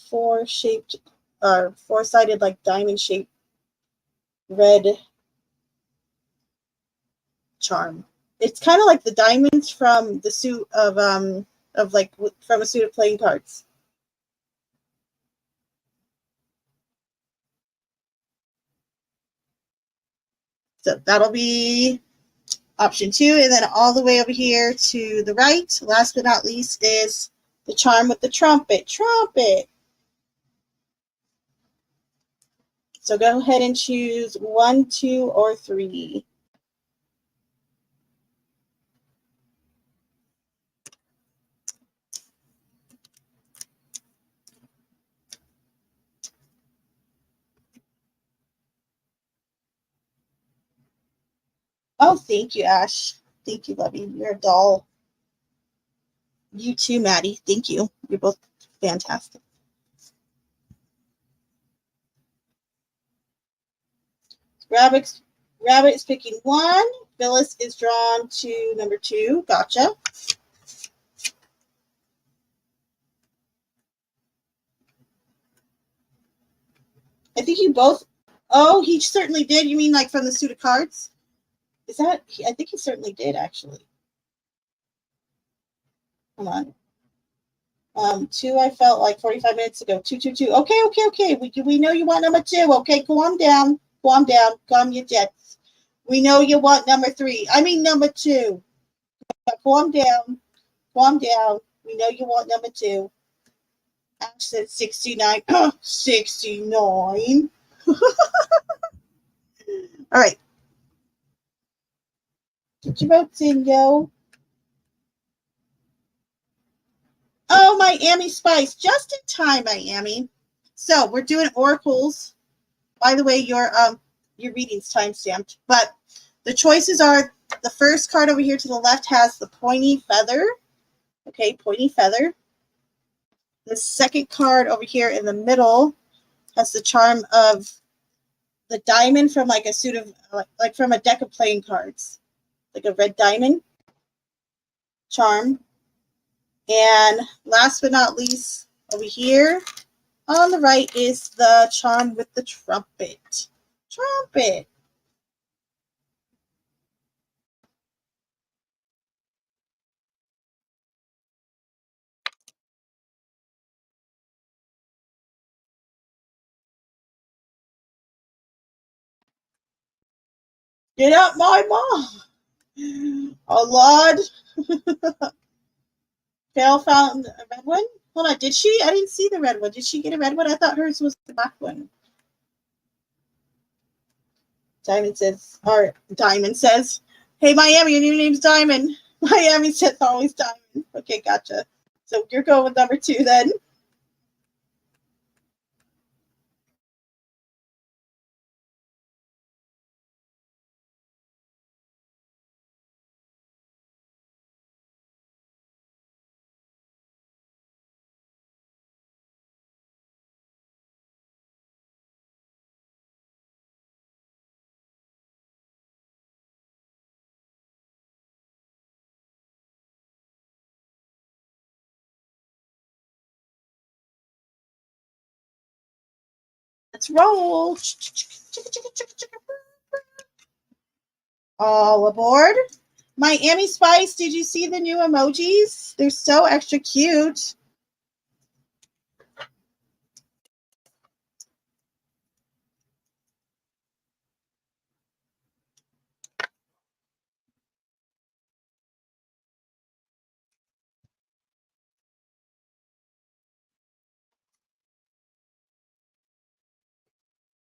four-shaped or four-sided like diamond-shaped red charm. It's kind of like the diamonds from the suit of like from a suit of playing cards. So that'll be option 2. And then all the way over here to the right, last but not least, is the charm with the trumpet. Trumpet. So go ahead and choose 1, 2, or 3. Oh, thank you, Ash. Thank you, Lovey. You're a doll. You too, Maddie. Thank you. You're both fantastic. Rabbit is picking 1. Phyllis is drawn to number 2. Gotcha. I think you both. Oh, he certainly did. You mean like from the suit of cards? Is that? I think he certainly did, actually. Come on. 2, I felt like 45 minutes ago. 2, 2, 2. Okay. We know you want number 2. Okay, calm down. Calm your jets. We know you want number 3. I mean number 2. Calm down. We know you want number 2. Ash said 69. 69. All right. Get your votes in, yo. Oh, Miami Spice. Just in time, Miami. So we're doing oracles. By the way, your reading's time-stamped. But the choices are the first card over here to the left has the pointy feather. Okay, pointy feather. The second card over here in the middle has the charm of the diamond from like a suit of like from a deck of playing cards, like a red diamond charm. And last but not least, over here on the right is the charm with the trumpet. Trumpet. Get out my mom. Oh, Lord. Val found a red one? Hold on, did she? I didn't see the red one. Did she get a red one? I thought hers was the black one. Diamond says, hey, Miami, your new name's Diamond. Miami says always Diamond. Okay, gotcha. So you're going with number 2 then. Let's roll. All aboard. Miami Spice, did you see the new emojis? They're so extra cute.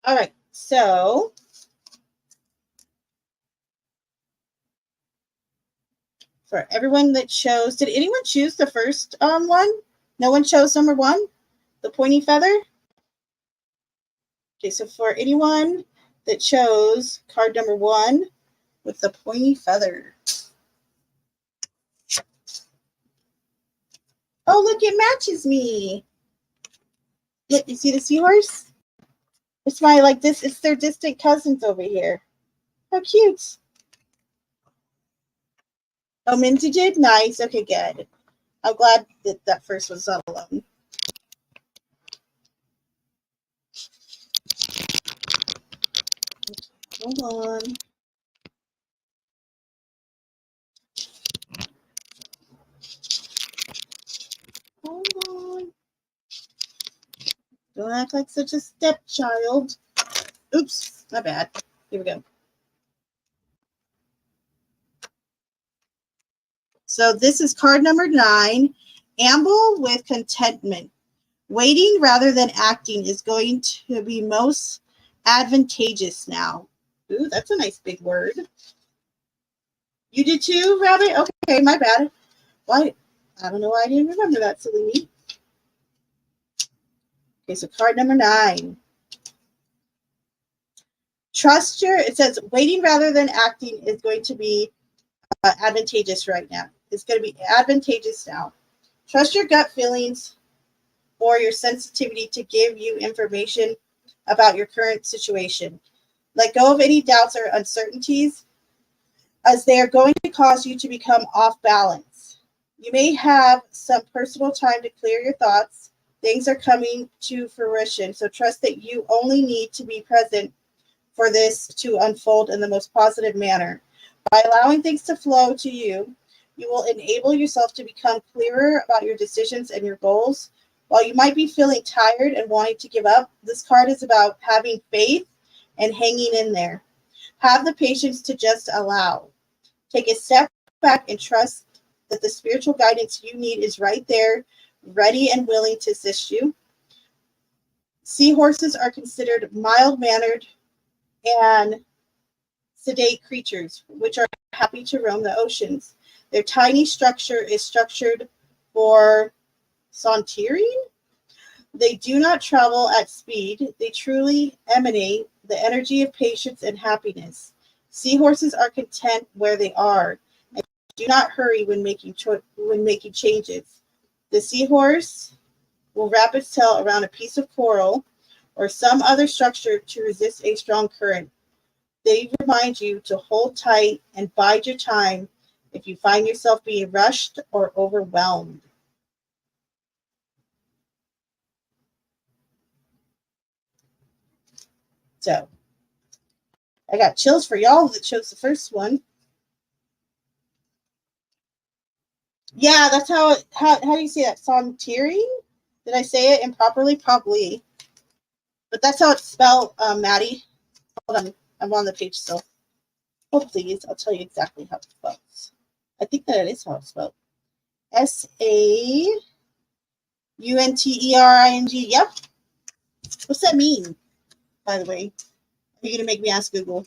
All right, so for everyone that chose, did anyone choose the first one? No one chose number 1, the pointy feather? Okay, so for anyone that chose card number 1 with the pointy feather. Oh, look, it matches me. Look, you see the seahorse? It's it's their distant cousins over here. How cute. Oh, Minty did? Nice. Okay, good. I'm glad that first was not alone. Hold on. Hold on. Don't act like such a stepchild. Oops, my bad. Here we go. So this is card number 9. Amble with contentment. Waiting rather than acting is going to be most advantageous now. Ooh, that's a nice big word. You did too, Rabbit? Okay, my bad. Why? I don't know why I didn't remember that, silly me. Okay, so card number 9. It says waiting rather than acting is going to be advantageous right now. It's going to be advantageous now. Trust your gut feelings or your sensitivity to give you information about your current situation. Let go of any doubts or uncertainties, as they are going to cause you to become off balance. You may have some personal time to clear your thoughts. Things are coming to fruition, so trust that you only need to be present for this to unfold in the most positive manner. By allowing things to flow to you, you will enable yourself to become clearer about your decisions and your goals. While you might be feeling tired and wanting to give up, this card is about having faith and hanging in there. Have the patience to just allow. Take a step back and trust that the spiritual guidance you need is right there, ready and willing to assist you. Seahorses are considered mild-mannered and sedate creatures, which are happy to roam the oceans. Their tiny structure is structured for sauntering. They do not travel at speed. They truly emanate the energy of patience and happiness. Seahorses are content where they are and do not hurry when making changes. The seahorse will wrap its tail around a piece of coral or some other structure to resist a strong current. They remind you to hold tight and bide your time if you find yourself being rushed or overwhelmed. So, I got chills for y'all that chose the first one. Yeah, that's how do you say that? Sauntering? Did I say it improperly? Probably. But that's how it's spelled, Maddie. Hold on. I'm on the page still. Hold please. I'll tell you exactly how it's spelled. I think that it is how it's spelled. Sauntering. Yep. What's that mean, by the way? Are you going to make me ask Google?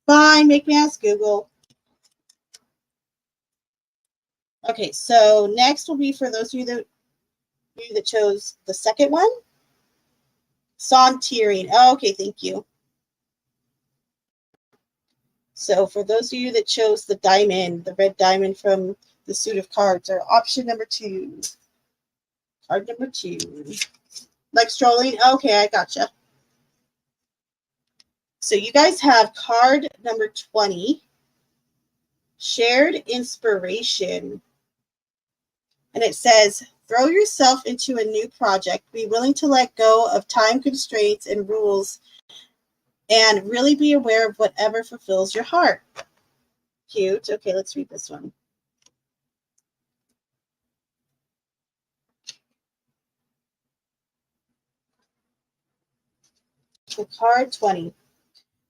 Fine, make me ask Google. Okay, so next will be for those of you that chose the second one. Sauntering. Oh, okay, thank you. So for those of you that chose the diamond, the red diamond from the suit of cards, or option number 2. Card number 2. Like strolling? Okay, I gotcha. So you guys have card number 20, shared inspiration. And it says, throw yourself into a new project. Be willing to let go of time constraints and rules and really be aware of whatever fulfills your heart. Cute. Okay, let's read this one. So card 20.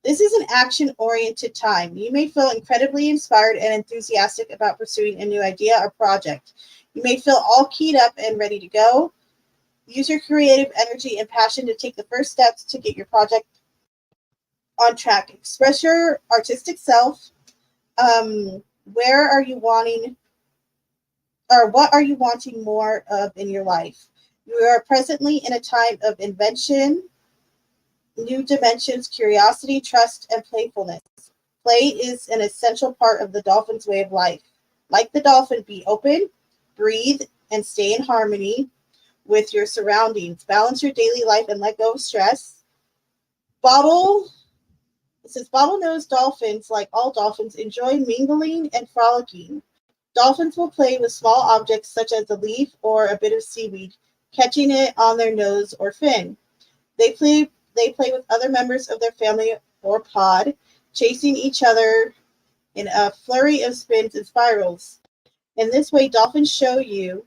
This is an action-oriented time. You may feel incredibly inspired and enthusiastic about pursuing a new idea or project. You may feel all keyed up and ready to go. Use your creative energy and passion to take the first steps to get your project on track. Express your artistic self. Where are you wanting, or what are you wanting more of in your life? You are presently in a time of invention, new dimensions, curiosity, trust, and playfulness. Play is an essential part of the dolphin's way of life. Like the dolphin, be open, breathe, and stay in harmony with your surroundings. Balance your daily life and let go of stress. It says bottlenose dolphins, like all dolphins, enjoy mingling and frolicking. Dolphins will play with small objects such as a leaf or a bit of seaweed, catching it on their nose or fin. They play with other members of their family or pod, chasing each other in a flurry of spins and spirals. In this way, dolphins show you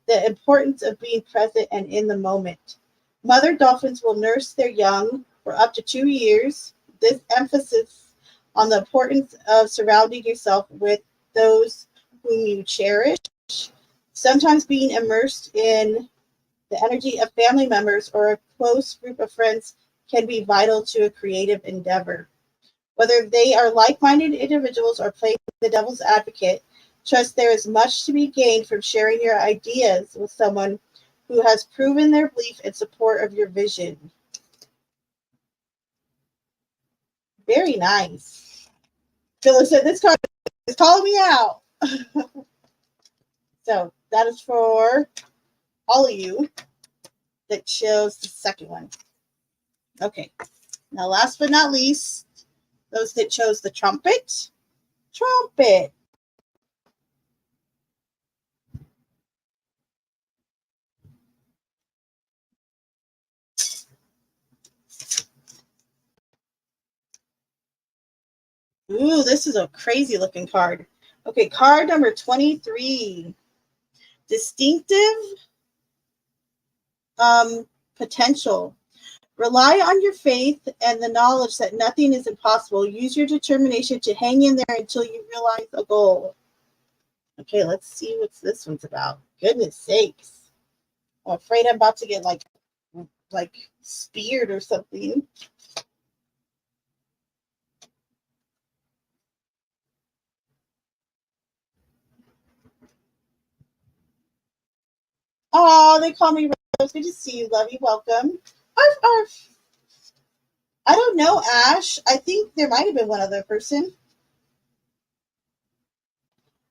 the importance of being present and in the moment. Mother dolphins will nurse their young for up to 2 years. This emphasis on the importance of surrounding yourself with those whom you cherish, sometimes being immersed in the energy of family members or a close group of friends, can be vital to a creative endeavor. Whether they are like-minded individuals or playing the devil's advocate, trust there is much to be gained from sharing your ideas with someone who has proven their belief and support of your vision. Very nice. Phyllis said, this card is calling me out. So that is for all of you that chose the second one. Okay. Now, last but not least, those that chose the trumpet. Trumpet. Ooh, this is a crazy looking card. Okay, card number 23. Distinctive potential. Rely on your faith and the knowledge that nothing is impossible. Use your determination to hang in there until you realize a goal. Okay, let's see what this one's about. Goodness sakes. I'm afraid I'm about to get like speared or something. Oh, they call me Rose. Good to see you, Lovey. Welcome. Arf, arf. I don't know, Ash. I think there might have been one other person.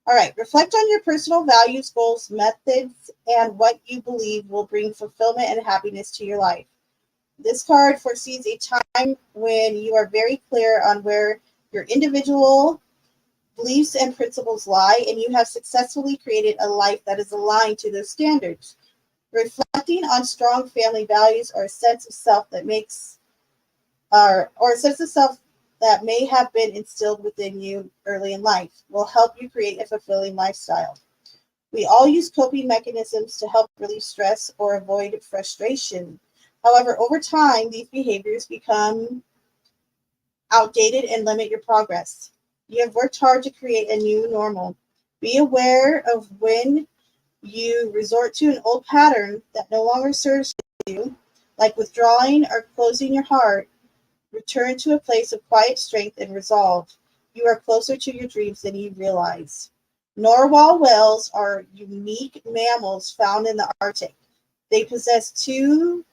All right. Reflect on your personal values, goals, methods, and what you believe will bring fulfillment and happiness to your life. This card foresees a time when you are very clear on where your individual beliefs and principles lie, and you have successfully created a life that is aligned to those standards. Reflecting on strong family values or a sense of self that or a sense of self that may have been instilled within you early in life will help you create a fulfilling lifestyle. We all use coping mechanisms to help relieve stress or avoid frustration. However, over time, these behaviors become outdated and limit your progress. You have worked hard to create a new normal. Be aware of when you resort to an old pattern that no longer serves you, like withdrawing or closing your heart. Return to a place of quiet strength and resolve. You are closer to your dreams than you realize. Narwhal whales are unique mammals found in the Arctic. They possess two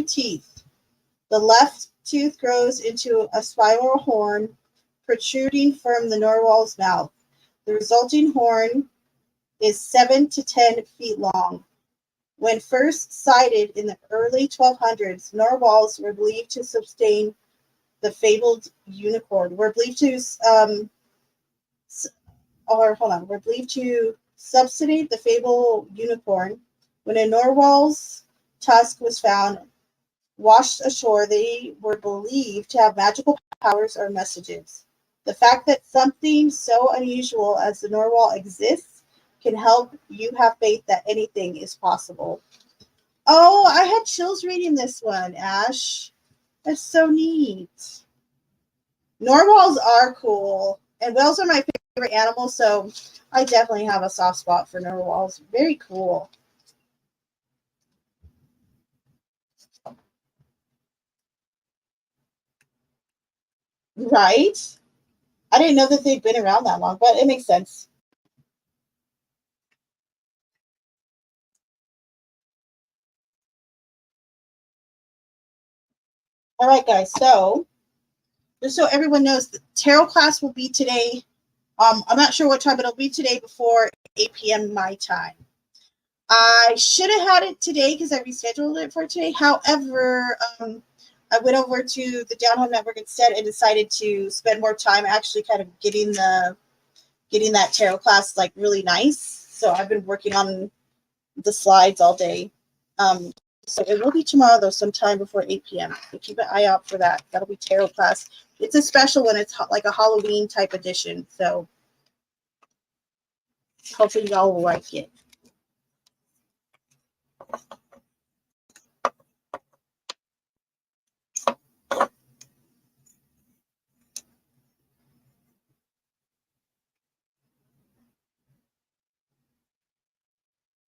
teeth. The left tooth grows into a spiral horn protruding from the narwhal's mouth. The resulting horn is 7 to 10 feet long. When first sighted in the early 1200s, narwhals were believed to sustain the fabled unicorn. Were believed to subsidiate the fabled unicorn. When a narwhal's tusk was found washed ashore, they were believed to have magical powers or messages. The fact that something so unusual as the narwhal exists can help you have faith that anything is possible. Oh, I had chills reading this one, Ash. That's so neat. Narwhals are cool, and whales are my favorite animal, so I definitely have a soft spot for narwhals. Very cool. Right? I didn't know that they'd been around that long, but it makes sense. All right, guys. So, just so everyone knows, the tarot class will be today. I'm not sure what time, but it'll be today before 8 p.m. my time. I should have had it today because I rescheduled it for today. However, I went over to the Down Home Network instead and decided to spend more time actually kind of getting that tarot class like really nice. So I've been working on the slides all day. So it will be tomorrow though, sometime before 8 p.m. So keep an eye out for that. That'll be tarot class. It's a special one. It's like a Halloween type edition. So hopefully y'all will like it.